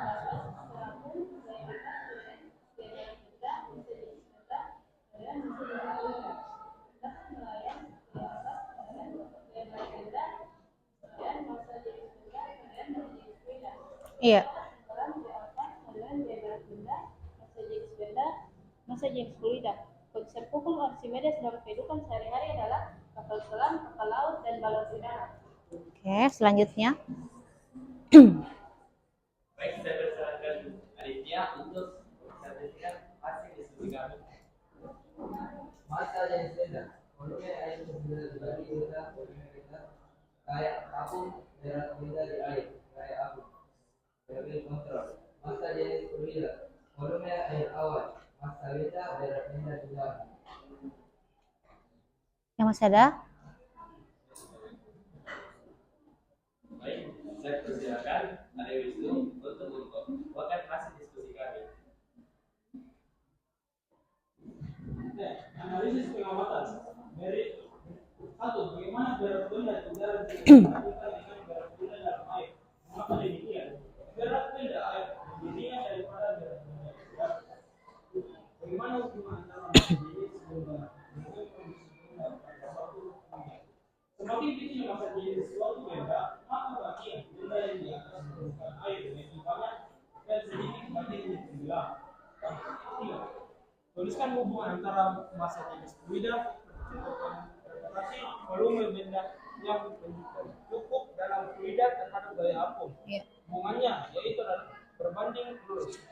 proses terapung gaya angkat dengan gaya benda menjadi benda dan menjadi fluida. Dapat melayang gaya angkat dengan gaya benda dan massa jenis benda kemudian menjadi fluida. Iya. Massa jenis fluida. Konsep hukum Archimedes dalam kehidupan sehari-hari adalah kapal selam, kapal laut, dan balon udara. Oke, selanjutnya. Baik, saya persilahkan Aditya untuk menyaksikan hasil diskusi kami. Massa jenis benda, volume air berbeda dibagi benda volume benda, gaya apu berat beda di air, gaya apu, variabel kontrol. Massa jenis fluida, volume air awan, massa beda berat benda di dalam. Yang masih ada? Baik, saya persilakan Ade Wisnu untuk membawakan hasil diskusi kami. Analisis pengamatan. Satu, bagaimana berat benda di dalam dibandingkan dengan berat benda dalam air? Mengapa demikian? Berat benda air lebih ringan daripada berat benda darat. Bagaimana hubungan antara massa jenis benda dengan kondisi benda pada suatu benda? Semakin kecil massa jenis suatu benda, maka bagian benda yang di atas permukaan air lebih banyak dan sedikit bagian yang tenggelam. Tiga, tuliskan hubungan antara massa jenis fluida representasi volume benda yang cukup dalam fluida terhadap gaya apung. Hubungannya yaitu adalah berbanding lurus.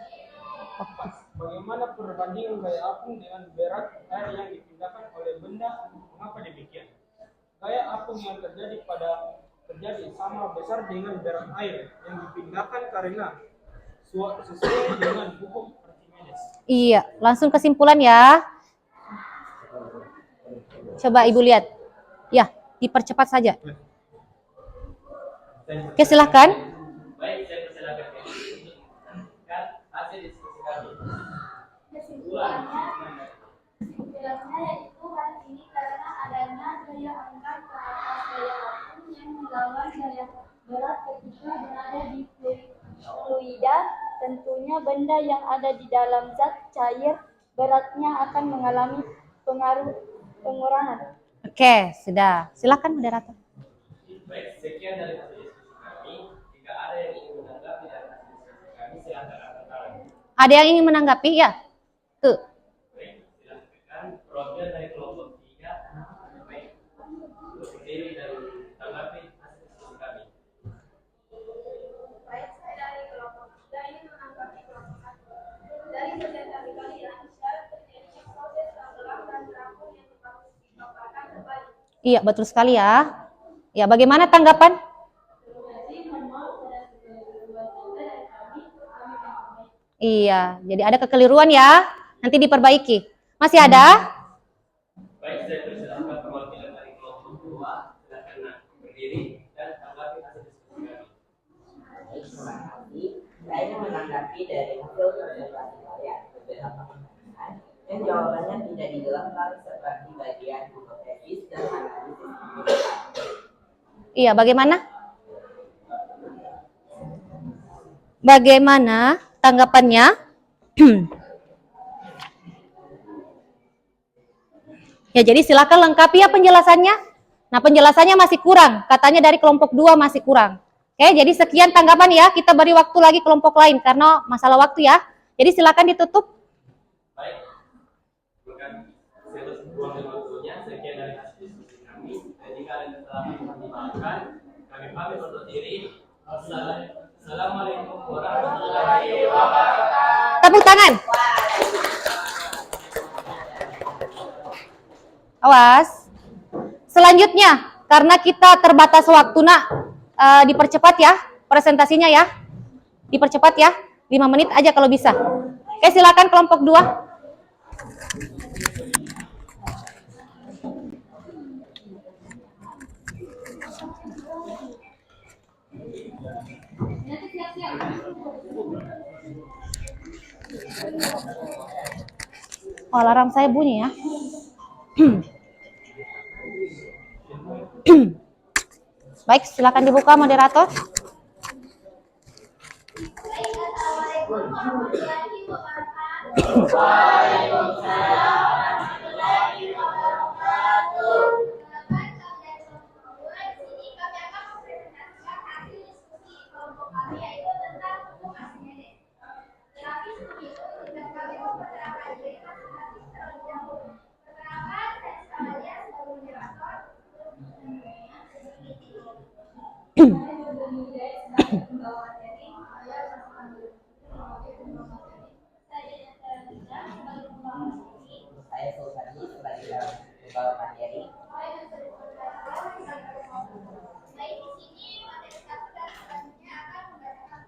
Bagaimana perbandingan gaya apung dengan berat air yang dipindahkan oleh benda? Mengapa demikian? Gaya apung yang terjadi sama besar dengan berat air yang dipindahkan karena sesuai dengan hukum Archimedes. Iya, langsung kesimpulan ya. Coba Ibu lihat. Ya, dipercepat saja. Oke, silahkan. Baik, saya persilakan kan hasil diskusi kami. Kesimpulannya yaitu hal ini karena adanya daya angkat ke atas daya apung yang melawan daya berat ketika berada di fluida, tentunya benda yang ada di dalam zat cair beratnya akan mengalami pengurangan. Oke, sudah. Silakan moderator. Baik, sekian dari hasil diskusi kami. Jika ada yang ingin menanggapi dari hasil diskusi kami, silakan angkat tangan. Ada yang ingin menanggapi? Ya. Tuh. Baik, silakan. Perwakilan dari kelompok 3. Baik, berdiri dan tanggapi hasil diskusi kami. Baik, saya dari kelompok 3 ini menanggapi kelompok 1. Dari sekian kali syarat terjadinya proses tenggelam dan terapung yang dipaparkan terbalik. Iya, betul sekali ya. Ya, bagaimana tanggapan? Iya, jadi ada kekeliruan ya. Nanti diperbaiki. Masih ada? Baik, saya persilakan perwakilan dari kelompok 2. Silakan berdiri dan tanggapi hasil diskusi kami. Baik, terima kasih. Saya menanggapi dari hasil presentasi kalian beberapa pertanyaan dan jawabannya tidak dijelaskan seperti bagian hipotesis dan analisis. Iya, bagaimana? Bagaimana tanggapannya? Ya, jadi silakan lengkapi ya penjelasannya. Nah, penjelasannya masih kurang. Katanya dari kelompok 2 masih kurang. Oke, jadi sekian tanggapan ya. Kita beri waktu lagi kelompok lain karena masalah waktu ya. Jadi silakan ditutup. Baik, bukan saya ruang waktunya. Sekian dari hasil diskusi kami. Dan jika ada kesalahan yang dimaafkan, kami pamit undur diri. Assalamualaikum warahmatullahi wabarakatuh. Tepuk tangan. Awas. Selanjutnya, karena kita terbatas waktu, dipercepat ya presentasinya ya. Dipercepat ya. 5 menit aja kalau bisa. Oke, silakan kelompok 2. Oh, alarm saya bunyi ya. Baik, silakan dibuka moderator. Assalamualaikum warahmatullahi wabarakatuh. Waalaikumsalam warahmatullahi wabarakatuh. Di sini kami akan mempresentasikan hasil diskusi kelompok kami yaitu tentang hukum Archimedes. Tetapi sebelum itu, izinkan kami memperkenalkan diri masing-masing terlebih dahulu. Perkenalkan, saya Samalia sebagai moderator. Saya Sultani sebagai pembawa materi. Baik, di sini materi satu dan selanjutnya akan membacakan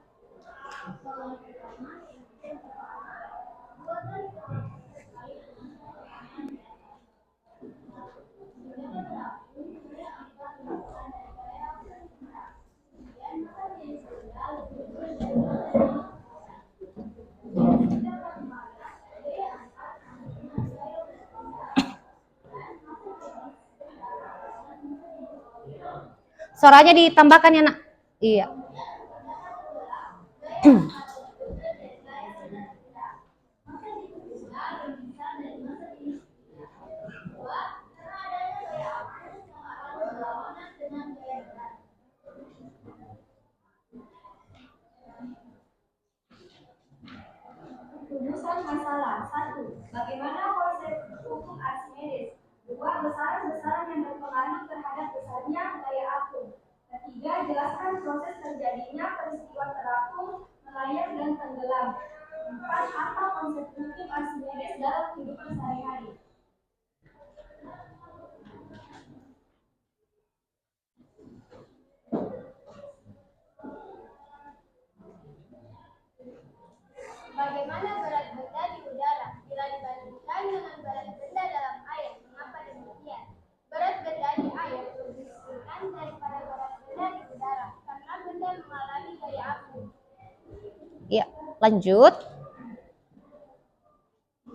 Suaranya ditambahkan ya nak. Iya. Rumusan masalah. 1. Bagaimana konsep hukum Archimedes? 2. Besaran-besaran yang berpengaruh terhadap besarnya gaya apung. 3. Jelaskan proses terjadinya peristiwa terapung, melayang, dan tenggelam. 4. Apa konsep hukum Archimedes dalam kehidupan sehari-hari? Bagaimana berat benda di udara bila dibandingkan dengan berat benda dalam air? Mengapa demikian? Berat benda di air lebih ringan daripada berat benda di udara karena benda mengalami gaya apung. Iya, lanjut.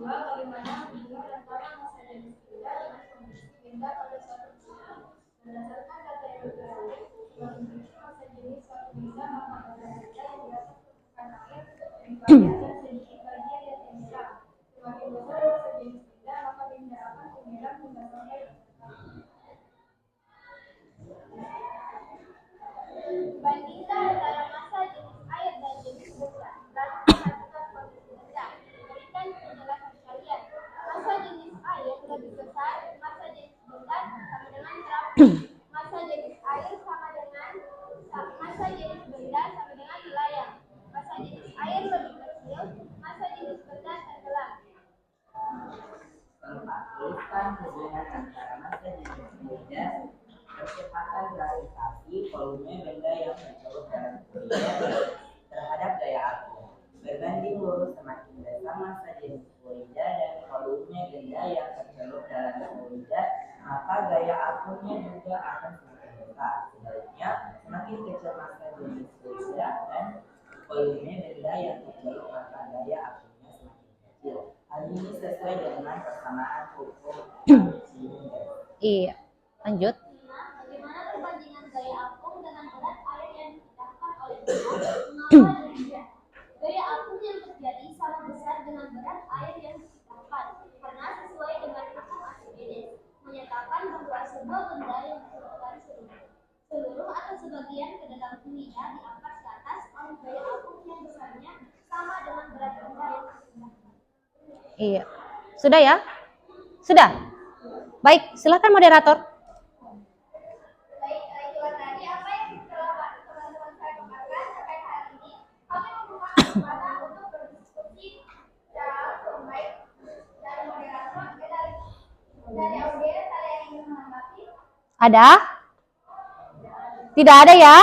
2. Bagaimana hubungan antara massa jenis benda dengan kondisi benda pada suatu benda? Berdasarkan data yang diperoleh, semakin tinggi massa jenis suatu benda, maka berat benda yang jatuh ke permukaan air lebih banyak dan sedikit bagian yang tenggelam. Semakin besar massa jenis benda, maka benda akan tenggelam hingga sampai bandingkan antara massa jenis air dan jenis benda. Lalu perhatikan kondisi benda. Berikan penjelasan kalian. Massa jenis air lebih besar, massa jenis benda sama dengan terapung. Massa jenis air sama dengan massa jenis benda sama dengan melayang. Massa jenis air lebih kecil, massa jenis benda tenggelam. Keempat, tuliskan hubungan antara massa jenis benda, kecepatan gravitasi, volume benda yang tercelup dalam fluida terhadap gaya apung. Berbanding lurus, semakin besar massa jenis fluida dan volume benda yang tercelup dalam fluida, maka gaya apungnya juga akan semakin besar. Sebaliknya, semakin kecil massa jenis fluida dan volume benda yang tercelup, maka gaya apungnya semakin kecil. Hal ini sesuai dengan persamaan hukum Archimedes. Iya. Lanjut. Bagaimana perbandingan gaya apung dengan berat air yang dipindahkan oleh benda? Mengapa demikian? Gaya apung yang terjadi sama besar dengan berat air yang dipindahkan, karena sesuai dengan hukum Archimedes menyatakan bahwa sebuah benda yang dimasukkan seluruh atau sebagian ke dalam fluida diangkat ke atas oleh gaya apung yang besarnya sama dengan berat benda yang dipindahkan. Iya. Sudah ya? Sudah? Baik, silakan moderator. Baik, itulah tadi apa yang telah teman-teman saya paparkan terkait hal ini. Kami membuka kesempatan untuk berdiskusi secara baik dari moderator, dari audiens, ada yang ingin menanggapi? Ada? Tidak ada ya?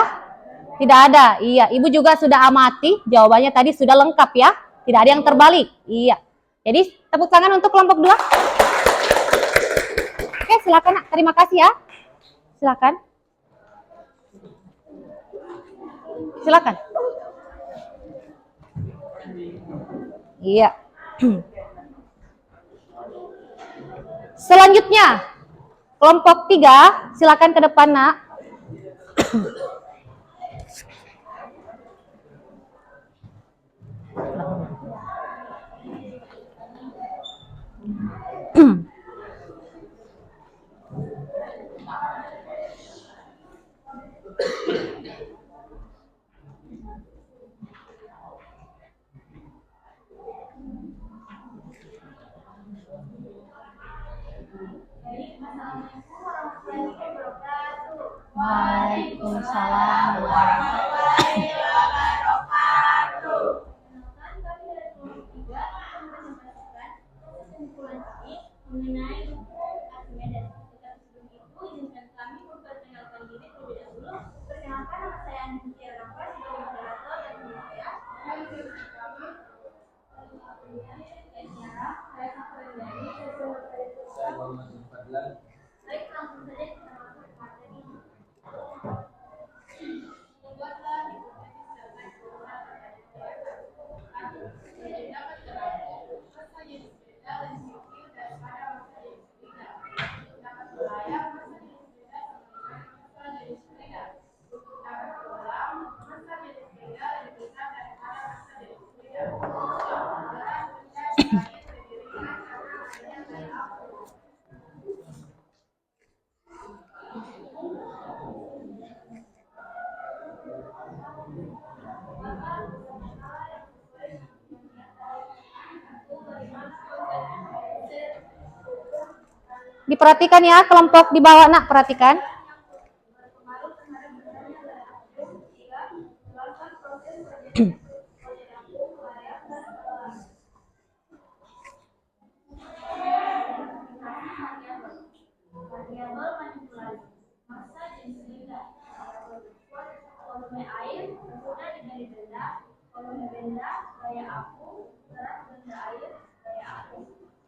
Tidak ada. Iya, Ibu juga sudah amati. Jawabannya tadi sudah lengkap ya. Tidak ada yang terbalik. Iya. Jadi tepuk tangan untuk kelompok 2. Oke, silakan Nak. Terima kasih ya. Silakan. Silakan. Iya. Selanjutnya, kelompok 3, silakan ke depan Nak. Waalaikumsalam warahmatullahi wabarakatuh. Perkenalkan, kami dari kelompok 3 akan menyampaikan kesimpulan kami mengenai hukum Archimedes. Tetapi sebelum itu, izinkan kami memperkenalkan diri terlebih dahulu. Perkenalkan, nama saya Andi Tiarapa sebagai moderator dan teman saya. Kami bersama kami Tiara, saya Safari dari Saya Muhammad Fadlan. Baik, langsung saja kita masuk ke materi. Membuatlah Diperhatikan ya, kelompok di bawah nak, perhatikan. berpengaruh terhadap bendanya dan aktif. Ketiga, jelaskan proses terjadinya perilaku layak dan kelar. Variabel manipulasi. Massa jenis benda. Volume air mudah diberi benda. Volume benda gaya apu. Berat benda air gaya apu.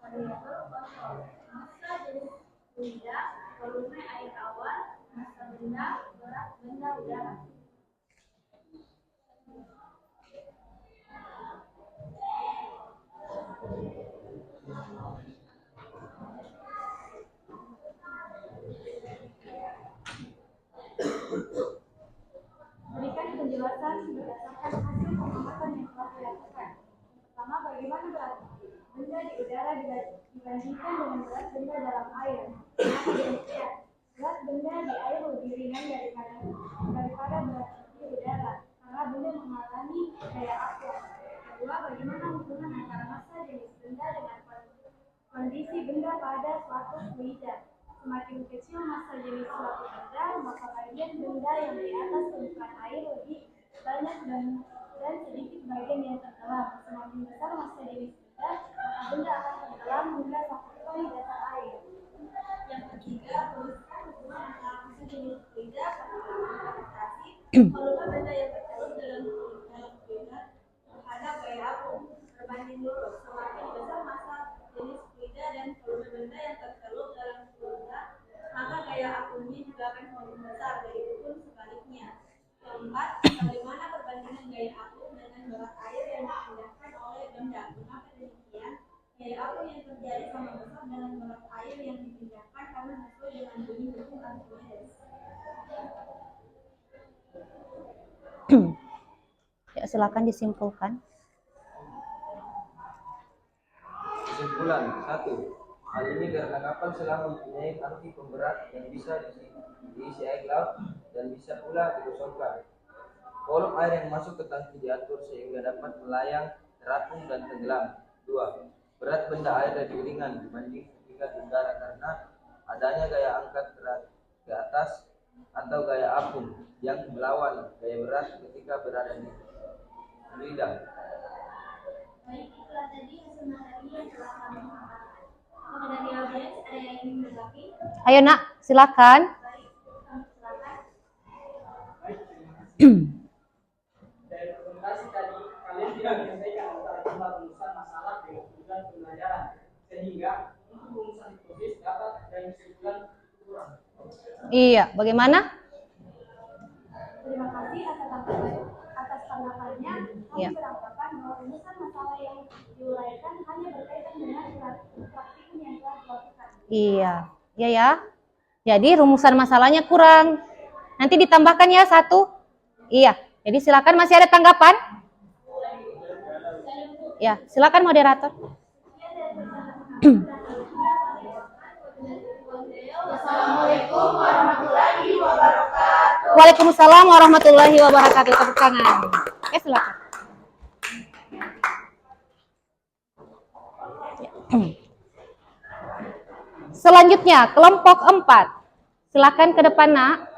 Variabel kontrol. Massa jenis fluida. Volume air awan. Massa benda. Berat benda udara. Berikan penjelasan berdasarkan hasil pengamatan yang telah dilakukan. Pertama, bagaimana berat benda di udara dibandingkan dengan berat benda dalam air? Kenapa demikian? Berat benda di air lebih ringan daripada berat di udara, karena benda mengalami gaya apu. Kedua, bagaimana hubungan antara massa jenis benda dengan kondisi benda pada suatu fluida? Semakin kecil massa jenis suatu benda, maka bagian benda yang di atas permukaan air lebih banyak dan sedikit bagian yang tenggelam. Semakin besar massa jenis benda, maka benda akan tenggelam hingga sampai dasar air. Yang ketiga, merumuskan hubungan antara massa jenis fluida pada gravitasi, volume benda yang tercelup dalam fluida terhadap gaya apu. Berbanding lurus, semakin besar massa jenis fluida dan volume benda yang tercelup dalam fluida, maka gaya apunya juga akan semakin besar, begitupun sebaliknya. Keempat, bagaimana perbandingan gaya apu dengan berat air yang dipindahkan oleh benda? Mengapa demikian? Gaya apu yang terjadi sama besar dengan berat air yang dipindahkan karena sesuai dengan bunyi hukum Archimedes. Ya, silakan disimpulkan. Kesimpulan 1. Hal ini karena kapal selam mempunyai tangki pemberat yang bisa diisi air laut dan bisa pula dikosongkan. Volume air yang masuk ke tangki diatur sehingga dapat melayang, terapung, dan tenggelam. 2. Berat benda air lebih ringan dibanding ketika di udara karena adanya gaya angkat ke atas atau gaya apung yang melawan gaya berat ketika berada di fluida. Baik, itulah tadi hasil materi yang telah kami sampaikan. Apakah dari audiens ada yang ingin menanggapi? Ayo nak, silakan. Baik, kami silakan. Dari presentasi tadi, kalian tidak menyelesaikan antara jumlah rumusan masalah dengan tujuan pembelajaran, sehingga untuk rumusan hipotesis dapat dan kesimpulan kurang. Iya, bagaimana? Terima kasih atas tanggapannya. Kami Ya. beranggapan bahwa rumusan masalah yang diuraikan hanya berkaitan dengan praktikum yang telah dilakukan. Iya, iya ya. Jadi rumusan masalahnya kurang. Nanti ditambahkan ya 1. Iya. Jadi silakan, masih ada tanggapan? Ya, silakan moderator. Assalamualaikum warahmatullahi wabarakatuh. Waalaikumsalam warahmatullahi wabarakatuh. Tepuk tangan. Silakan. Selanjutnya, kelompok 4. Silakan ke depan, nak.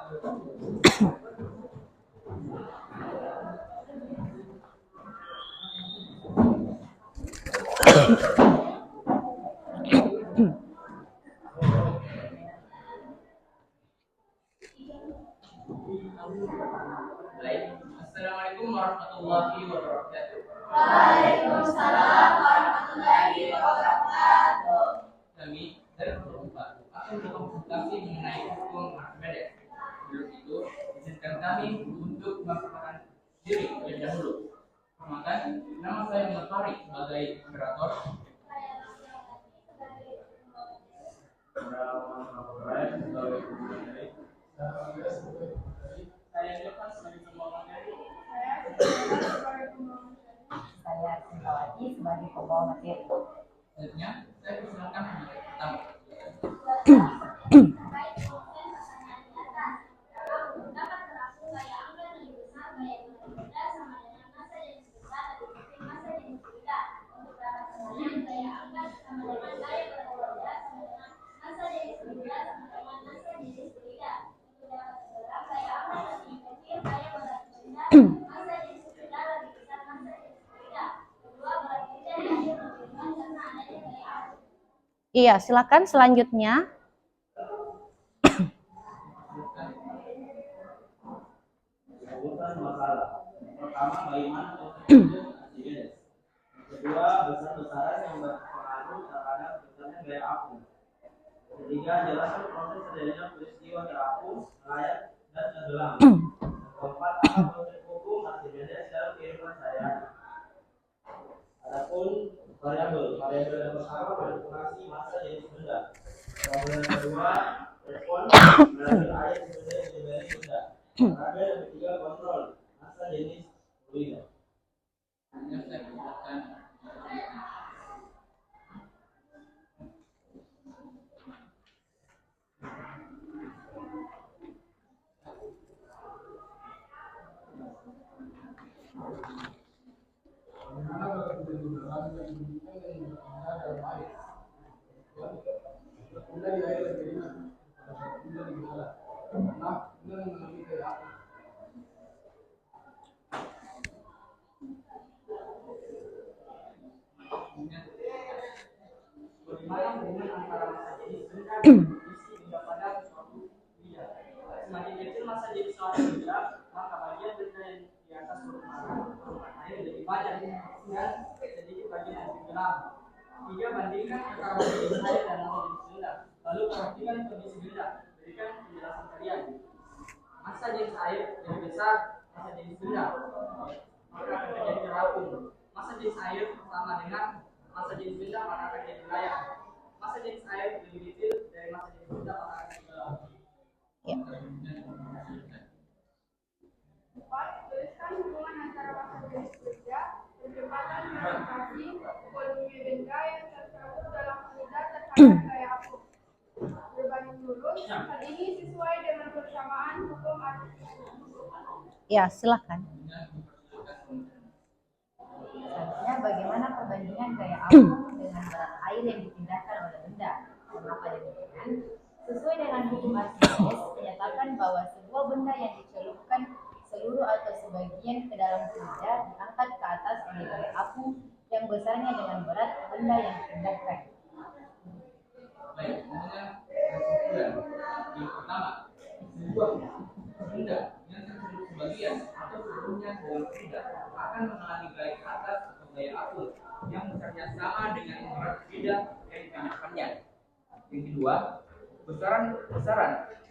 Baik, Assalamualaikum warahmatullahi wabarakatuh. Waalaikumsalam warahmatullahi wabarakatuh. Kami dari kelompok 4 akan berkonsultasi mengenai hukum Archimedes. Sebelum itu, izinkan kami untuk memperkenalkan diri terlebih dahulu. Perkenalkan, nama saya Mutari sebagai moderator. Saya Jepang sebagai pembawa materi. Saya Sintawati sebagai pembawa materi. Selanjutnya, saya persilakan pembahasan pertama. Dapat berlaku gaya angka lebih besar gaya berbeda sama dengan massa jenis besar dibanding massa jenis berbeda. Untuk dapat pertanyaan gaya angka sama dengan gaya berbeda sama dengan massa jenis Iya, silakan selanjutnya. Rumusan masalah. Pertama, bagaimana konsekuensi Archimedes. Kedua, besar-besaran yang berpengaruh terhadap besarnya gaya akum. Ketiga, jelaskan proses terjadinya peristiwa terapung, layak, dan tenggelam. Keempat, apa konsep hukum Archimedes dalam kehidupan saya. Adapun variabel yang pertama manipulasi massa jenis benda. Variabel yang kedua respon mengalir air sebagai jenis benda. Variabel yang ketiga kontrol massa jenis fluida. Bagaimana hubungan antara massa jenis benda dan kondisi benda pada suatu benda. Semakin kecil massa jenis suatu benda, maka bagian benda yang di atas permukaan air lebih banyak dan sedikit bagian yang tenggelam. Tiga, bandingkan antara massa jenis air dan massa jenis benda. Lalu perhatikan kondisi benda. Berikan penjelasan kalian. Massa jenis air yang besar massa jenis benda, maka akan terjadi terapung. Massa jenis air sama dengan massa jenis benda, maka akan jadi layak. Massa jenis air lebih kecil dari massa jenis benda, maka akan tenggelam. Ya. Empat, tuliskan hubungan antara massa jenis benda, kecepatan gravitasi, volume benda yang tercakup dalam fluida terhadap gaya akum. Berbanding lurus, hal ini sesuai dengan persamaan hukum Archimedes. Ya, silakan. Selanjutnya, bagaimana perbandingan gaya akum dengan berat air yang dipindahkan oleh benda? Mengapa demikian? Sesuai dengan hukum Archimedes, menyatakan bahwa sebuah benda yang dicelupkan seluruh atau sebagian ke dalam fluida diangkat ke atas oleh gaya akum yang besarnya dengan berat benda yang dipindahkan. Baik, kemudian kesimpulan. Yang pertama, sebuah benda yang tercelup sebagian atau seluruhnya ke dalam fluida akan mengalami gaya ke atas atau gaya akum yang besarnya sama dengan berat fluida yang dipindahkannya. Yang kedua, besaran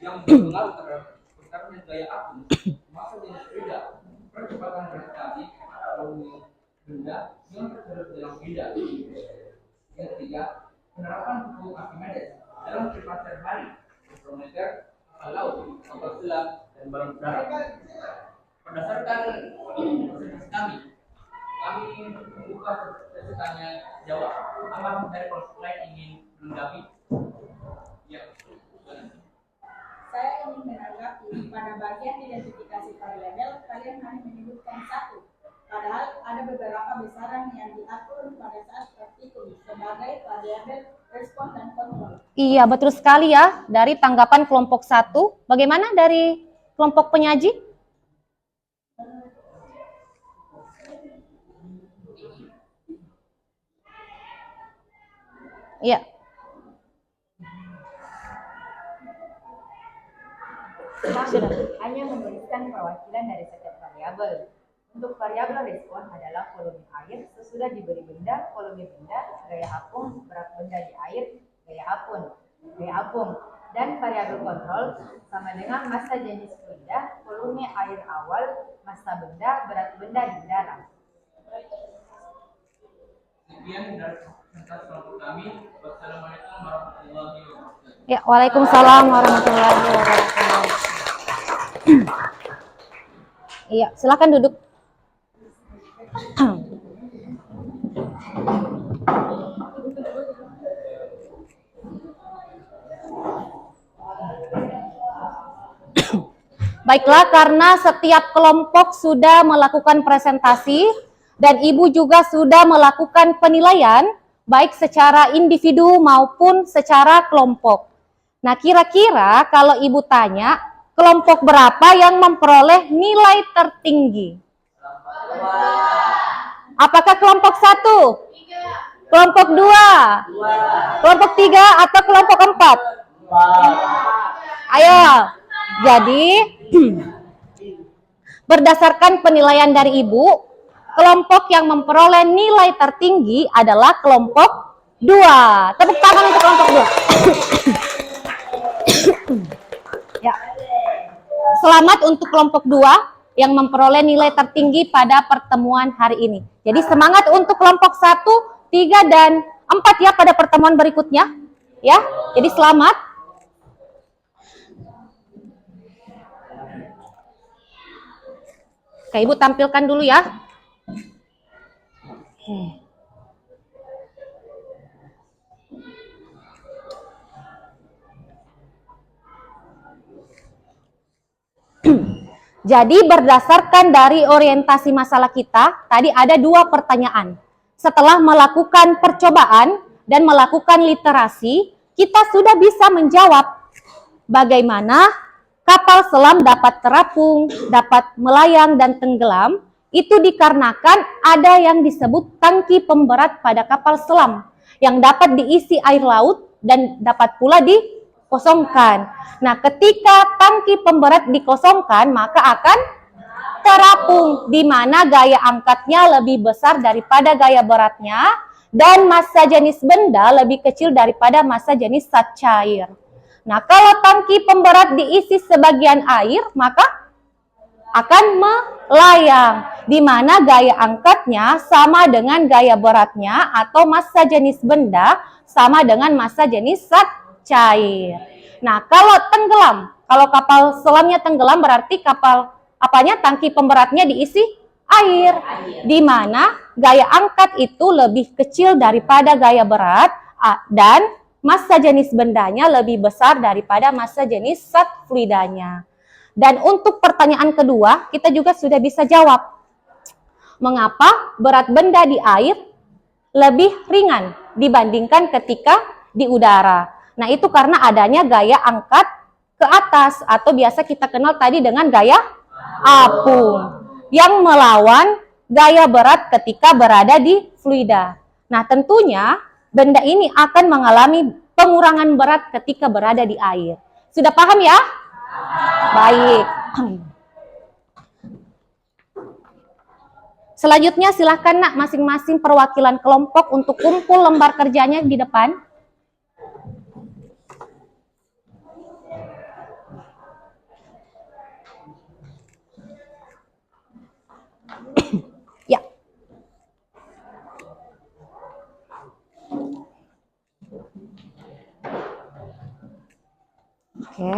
yang berpengaruh terhadap besarnya gaya akum massa jenis fluida, percepatan gravitasi atau benda yang tercelup dalam fluida. Yang ketiga, penerapan hukum Archimedes dalam kehidupan sehari-hari, mikrometer, kapal laut, kapal selam, dan balon udara. Berdasarkan proses kami membuka sesi tanya jawab. Apa dari kelompok lain ingin menanggapi? Ya. Saya ingin menanggapi pada bagian identifikasi variabel, kalian hanya menyebutkan satu. Padahal ada beberapa besaran yang diatur pada saat praktikum sebagai variabel respon dan kontrol. Iya, betul sekali ya. Dari tanggapan kelompok 1, bagaimana dari kelompok penyaji? Iya. Kami hanya menuliskan perwakilan dari setiap variabel. Untuk variabel respon adalah volume air sesudah diberi benda, volume benda, gaya akum, berat benda di air, gaya apung, dan variabel kontrol sama dengan massa jenis fluida, volume air awal, massa benda, berat benda di darat. Sekian dari presentasi kelompok kami. Wassalamualaikum warahmatullahi wabarakatuh. Ya, waalaikumsalam warahmatullahi wabarakatuh. Iya, silakan duduk. Baiklah, karena setiap kelompok sudah melakukan presentasi dan Ibu juga sudah melakukan penilaian baik secara individu maupun secara kelompok. Nah, kira-kira kalau Ibu tanya, kelompok berapa yang memperoleh nilai tertinggi? Apakah kelompok 1? Kelompok 2, kelompok 3 atau kelompok 4? Ayo. Jadi berdasarkan penilaian dari Ibu, kelompok yang memperoleh nilai tertinggi adalah kelompok 2. Tepuk tangan untuk kelompok 2. Ya. Selamat untuk kelompok 2 yang memperoleh nilai tertinggi pada pertemuan hari ini. Jadi semangat untuk kelompok 1, 3, dan 4 ya pada pertemuan berikutnya. Ya, jadi selamat. Oke, Ibu tampilkan dulu ya. Jadi berdasarkan dari orientasi masalah kita, tadi ada 2 pertanyaan. Setelah melakukan percobaan dan melakukan literasi, kita sudah bisa menjawab bagaimana kapal selam dapat terapung, dapat melayang dan tenggelam. Itu dikarenakan ada yang disebut tangki pemberat pada kapal selam yang dapat diisi air laut dan dapat pula dikosongkan. Nah, ketika tangki pemberat dikosongkan, maka akan terapung, di mana gaya angkatnya lebih besar daripada gaya beratnya, dan massa jenis benda lebih kecil daripada massa jenis zat cair. Nah, kalau tangki pemberat diisi sebagian air, maka akan melayang, di mana gaya angkatnya sama dengan gaya beratnya, atau massa jenis benda sama dengan massa jenis zat cair. Nah, kalau tenggelam, kalau kapal selamnya tenggelam berarti kapal tangki pemberatnya diisi air, di mana gaya angkat itu lebih kecil daripada gaya berat dan massa jenis bendanya lebih besar daripada massa jenis zat fluidanya. Dan untuk pertanyaan kedua, kita juga sudah bisa jawab. Mengapa berat benda di air lebih ringan dibandingkan ketika di udara? Nah, itu karena adanya gaya angkat ke atas, atau biasa kita kenal tadi dengan gaya apung, yang melawan gaya berat ketika berada di fluida. Nah, tentunya benda ini akan mengalami pengurangan berat ketika berada di air. Sudah paham ya? Baik. Selanjutnya silahkan nak masing-masing perwakilan kelompok untuk kumpul lembar kerjanya di depan. Ya. Oke.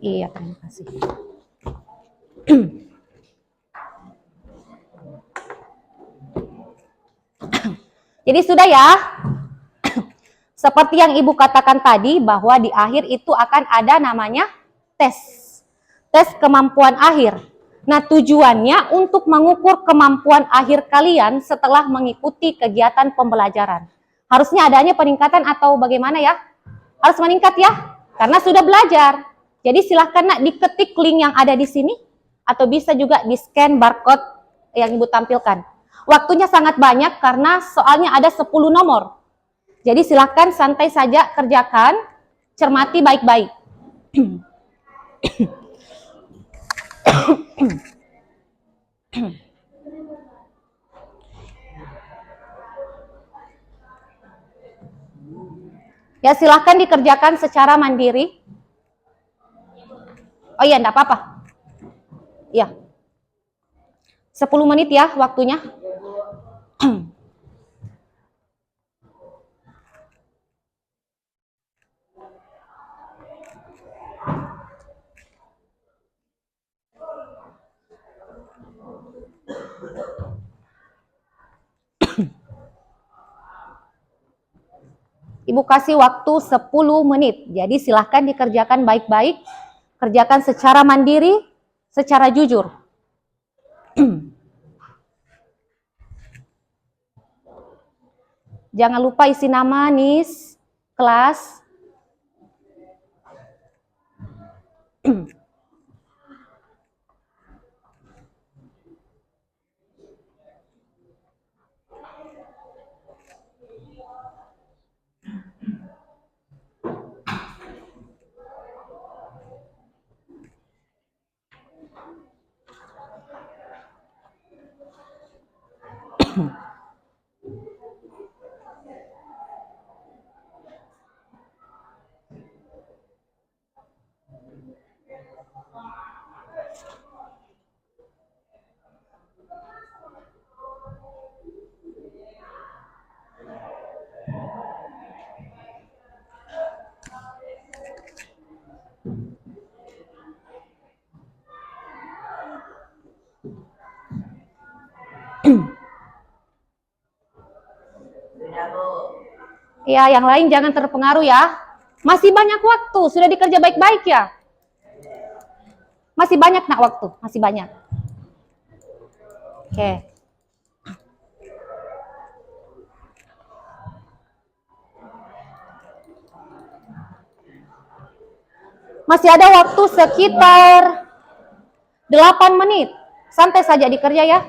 Iya, terima kasih. Jadi sudah ya. Seperti yang Ibu katakan tadi, bahwa di akhir itu akan ada namanya tes. Tes kemampuan akhir. Nah, tujuannya untuk mengukur kemampuan akhir kalian setelah mengikuti kegiatan pembelajaran. Harusnya adanya peningkatan atau bagaimana ya? Harus meningkat ya, karena sudah belajar. Jadi silahkan nak diketik link yang ada di sini, atau bisa juga di-scan barcode yang Ibu tampilkan. Waktunya sangat banyak karena soalnya ada 10 nomor. Jadi silahkan santai saja kerjakan, cermati baik-baik. Ya, silahkan dikerjakan secara mandiri. Oh iya, enggak apa-apa. Ya. 10 menit ya waktunya. Ibu kasih waktu 10 menit. Jadi silahkan dikerjakan baik-baik. Kerjakan secara mandiri, secara jujur. Jangan lupa isi nama, NIS, kelas. Sudah, Bu. Ya, yang lain jangan terpengaruh ya. Masih banyak waktu, sudah dikerja baik-baik ya. Masih banyak nak waktu, masih banyak. Oke. Masih ada waktu sekitar 8 menit. Santai saja dikerja ya.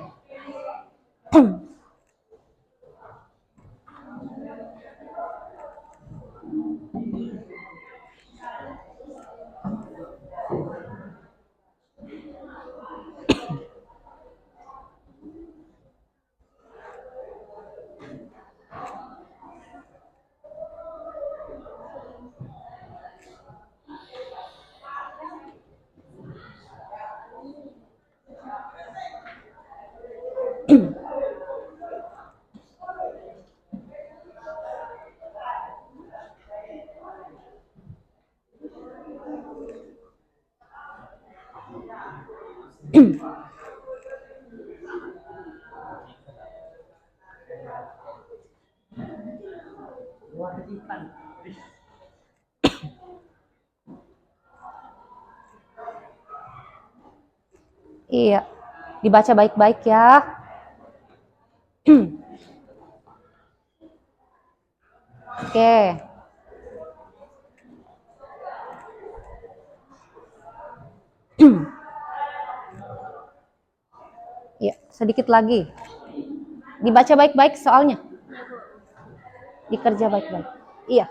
Iya, dibaca baik-baik ya. Oke. Ya, sedikit lagi. Dibaca baik-baik soalnya. Dikerja baik-baik. Iya.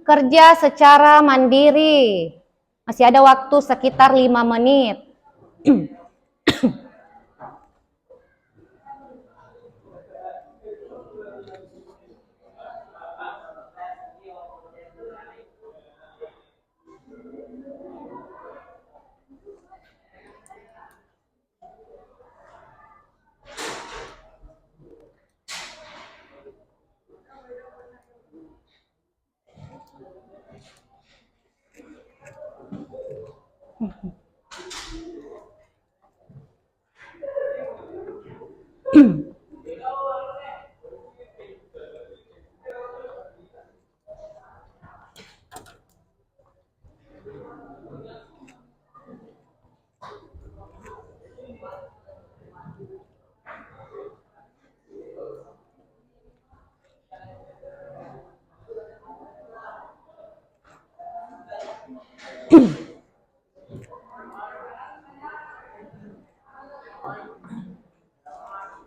Kerja secara mandiri. Masih ada waktu sekitar 5 menit.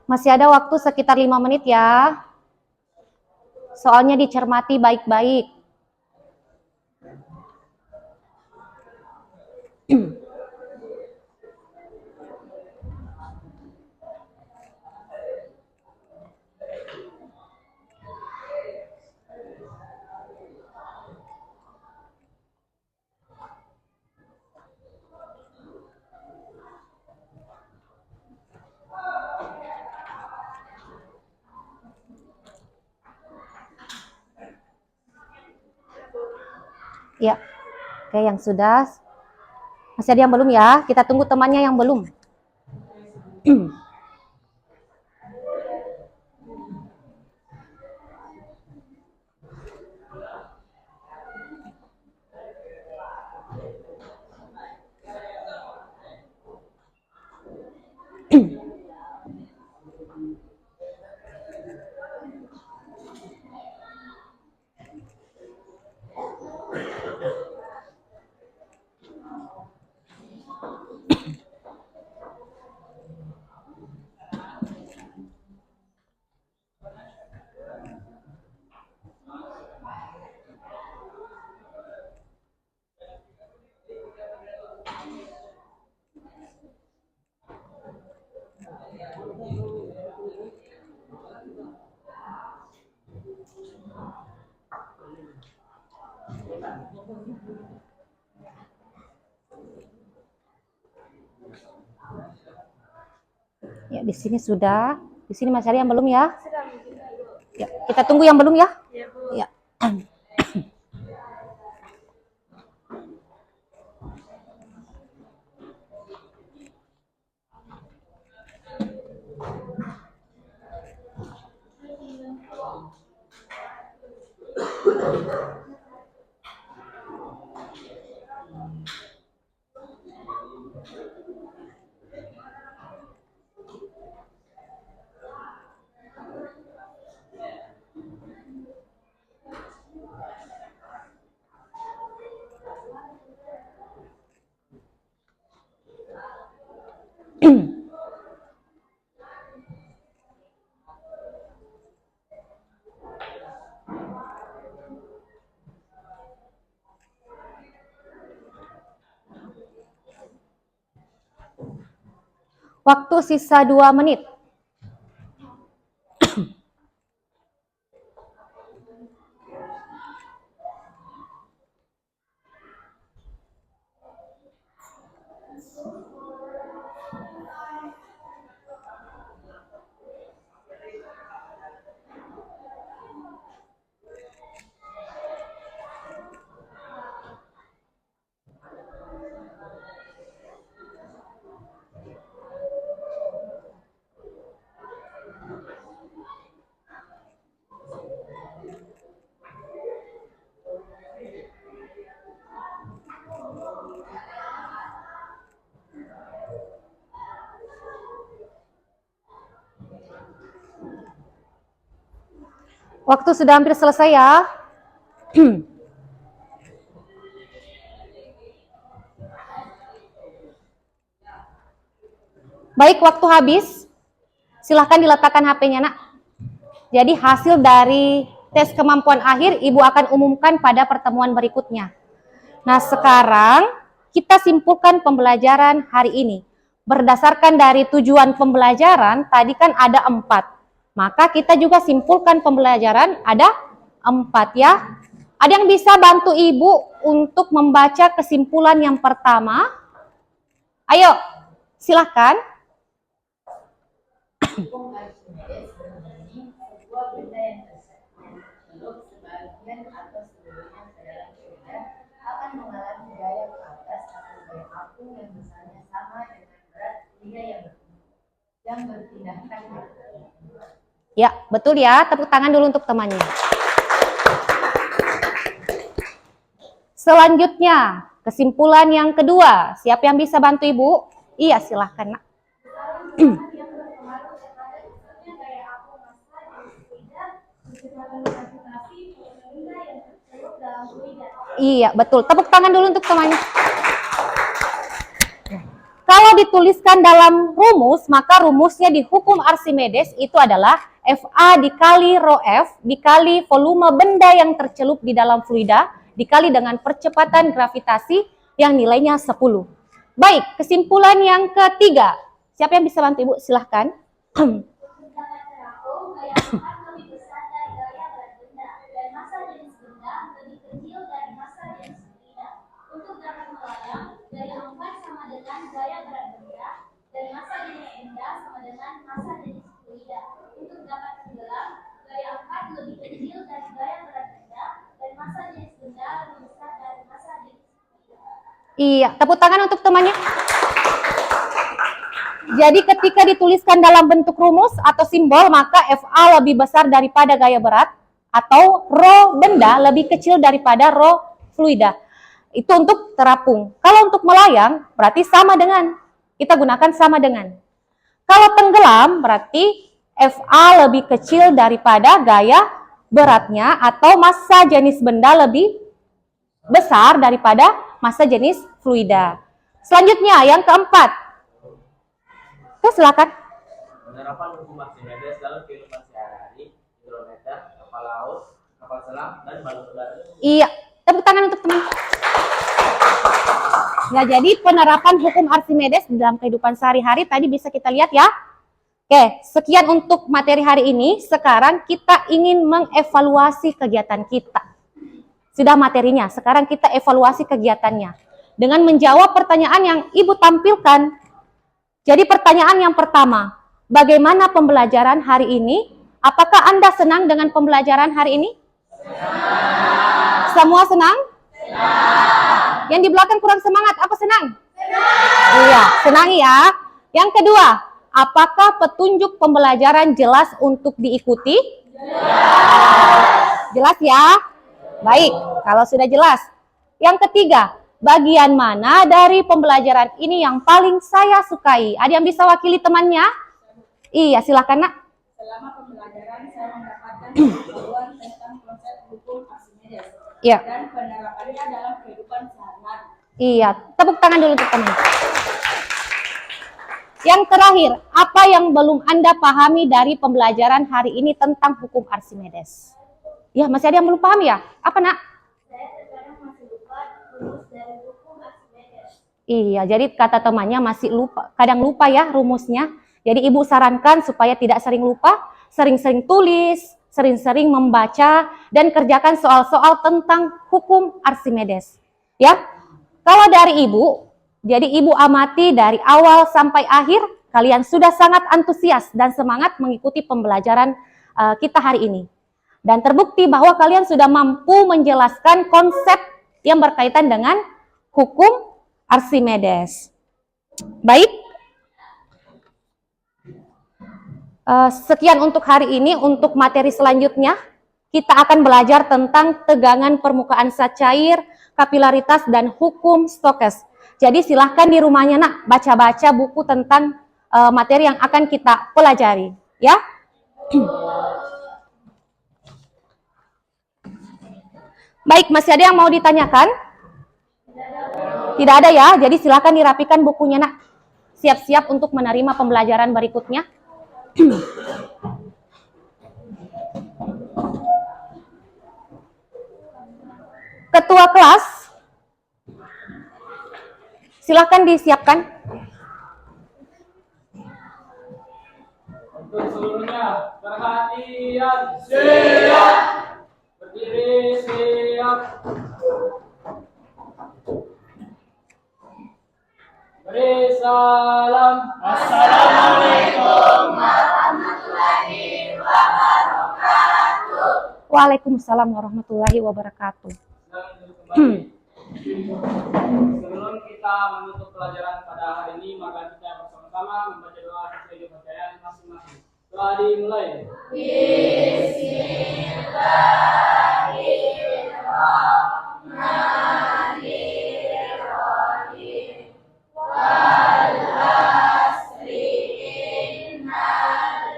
Masih ada waktu sekitar 5 menit ya. Soalnya dicermati baik-baik. Ya, oke yang sudah. Masih ada yang belum ya? Kita tunggu temannya yang belum. Ya, di sini sudah. Di sini masih ada yang belum ya? Ya, kita tunggu yang belum ya? Ya. Waktu sisa 2 menit. Waktu sudah hampir selesai ya. Baik, waktu habis. Silahkan diletakkan HP-nya, Nak. Jadi hasil dari tes kemampuan akhir Ibu akan umumkan pada pertemuan berikutnya. Nah, sekarang kita simpulkan pembelajaran hari ini. Berdasarkan dari tujuan pembelajaran, tadi kan ada 4. Maka kita juga simpulkan pembelajaran ada 4 ya. Ada yang bisa bantu Ibu untuk membaca kesimpulan yang pertama? Ayo, silakan. Hukum Archimedes berbunyi sebuah benda yang tercelup sebagian atau seluruhnya ke dalam fluida akan mengalami gaya ke atas atau gaya apung yang besarnya sama dengan berat fluida yang berpindahkan. Ya, betul ya. Tepuk tangan dulu untuk temannya. Selanjutnya, kesimpulan yang kedua. Siapa yang bisa bantu Ibu? Iya, silahkan, Nak. Iya, betul. Tepuk tangan dulu untuk temannya. Kalau dituliskan dalam rumus, maka rumusnya di hukum Archimedes itu adalah FA dikali rho F dikali volume benda yang tercelup di dalam fluida dikali dengan percepatan gravitasi yang nilainya 10. Baik, kesimpulan yang ketiga. Siapa yang bisa bantu Ibu? Silahkan. Iya, tepuk tangan untuk temannya. Jadi ketika dituliskan dalam bentuk rumus atau simbol, maka FA lebih besar daripada gaya berat, atau rho benda lebih kecil daripada rho fluida. Itu untuk terapung. Kalau untuk melayang, berarti sama dengan. Kita gunakan sama dengan. Kalau tenggelam, berarti FA lebih kecil daripada gaya beratnya, atau massa jenis benda lebih besar daripada massa jenis fluida. Selanjutnya, yang keempat. Oke, silakan. Penerapan hukum Archimedes dalam kehidupan sehari-hari, hidrometer, kapal laut, kapal selam, dan balon udara. Iya, tepuk tangan untuk teman. Ya, jadi penerapan hukum Archimedes dalam kehidupan sehari-hari tadi bisa kita lihat ya. Oke, sekian untuk materi hari ini. Sekarang kita ingin mengevaluasi kegiatan kita. Sudah materinya. Sekarang kita evaluasi kegiatannya dengan menjawab pertanyaan yang Ibu tampilkan. Jadi pertanyaan yang pertama, bagaimana pembelajaran hari ini? Apakah Anda senang dengan pembelajaran hari ini? Senang. Semua senang? Senang. Yang di belakang kurang semangat, apa senang? Senang. Iya, senang ya. Yang kedua, apakah petunjuk pembelajaran jelas untuk diikuti? Jelas. Jelas ya? Baik, kalau sudah jelas. Yang ketiga, bagian mana dari pembelajaran ini yang paling saya sukai? Ada yang bisa wakili temannya? Iya, silakan nak. Selama pembelajaran saya mendapatkan pengetahuan tentang konsep hukum Archimedes Iya. dan penerapannya dalam kehidupan sehari-hari. Iya, tepuk tangan dulu untuk teman. Yang terakhir, apa yang belum Anda pahami dari pembelajaran hari ini tentang hukum Archimedes? Ya, masih ada yang belum paham ya? Apa nak? Saya terkadang masih lupa rumus dari hukum Archimedes. Iya, jadi kata temannya masih lupa, kadang lupa ya rumusnya. Jadi Ibu sarankan supaya tidak sering lupa, sering-sering tulis, sering-sering membaca, dan kerjakan soal-soal tentang hukum Archimedes. Ya, kalau dari Ibu, jadi Ibu amati dari awal sampai akhir, kalian sudah sangat antusias dan semangat mengikuti pembelajaran kita hari ini. Dan terbukti bahwa kalian sudah mampu menjelaskan konsep yang berkaitan dengan hukum Archimedes. Baik. Sekian untuk hari ini. Untuk materi selanjutnya, kita akan belajar tentang tegangan permukaan zat cair, kapilaritas, dan hukum Stokes. Jadi silahkan di rumahnya nak, baca-baca buku tentang materi yang akan kita pelajari. Ya. Baik, masih ada yang mau ditanyakan? Tidak ada ya, jadi silakan dirapikan bukunya nak. Siap-siap untuk menerima pembelajaran berikutnya. Ketua kelas, silakan disiapkan. Untuk seluruhnya, perhatian, siap. Berdiri, siap. Beri salam. Assalamualaikum warahmatullahi wabarakatuh. Waalaikumsalam warahmatullahi wabarakatuh. Sebelum kita menutup pelajaran pada hari ini, maka kita bersama-sama membaca doa sesuai kepercayaan masing-masing. Doa dimulai. Bismillahirrahmanirrahim. Wal asri innal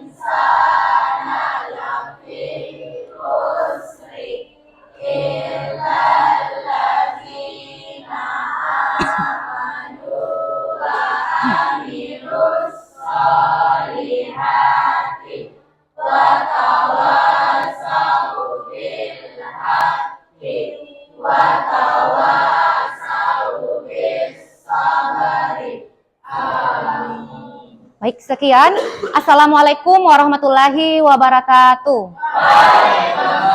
insana lafi khusri illal ladzina amanu wa amilus solihati wa tawasau bil haqqi wa tawasau bis sabari. Amin. Baik, sekian. Assalamualaikum warahmatullahi wabarakatuh. Waalaikumsalam.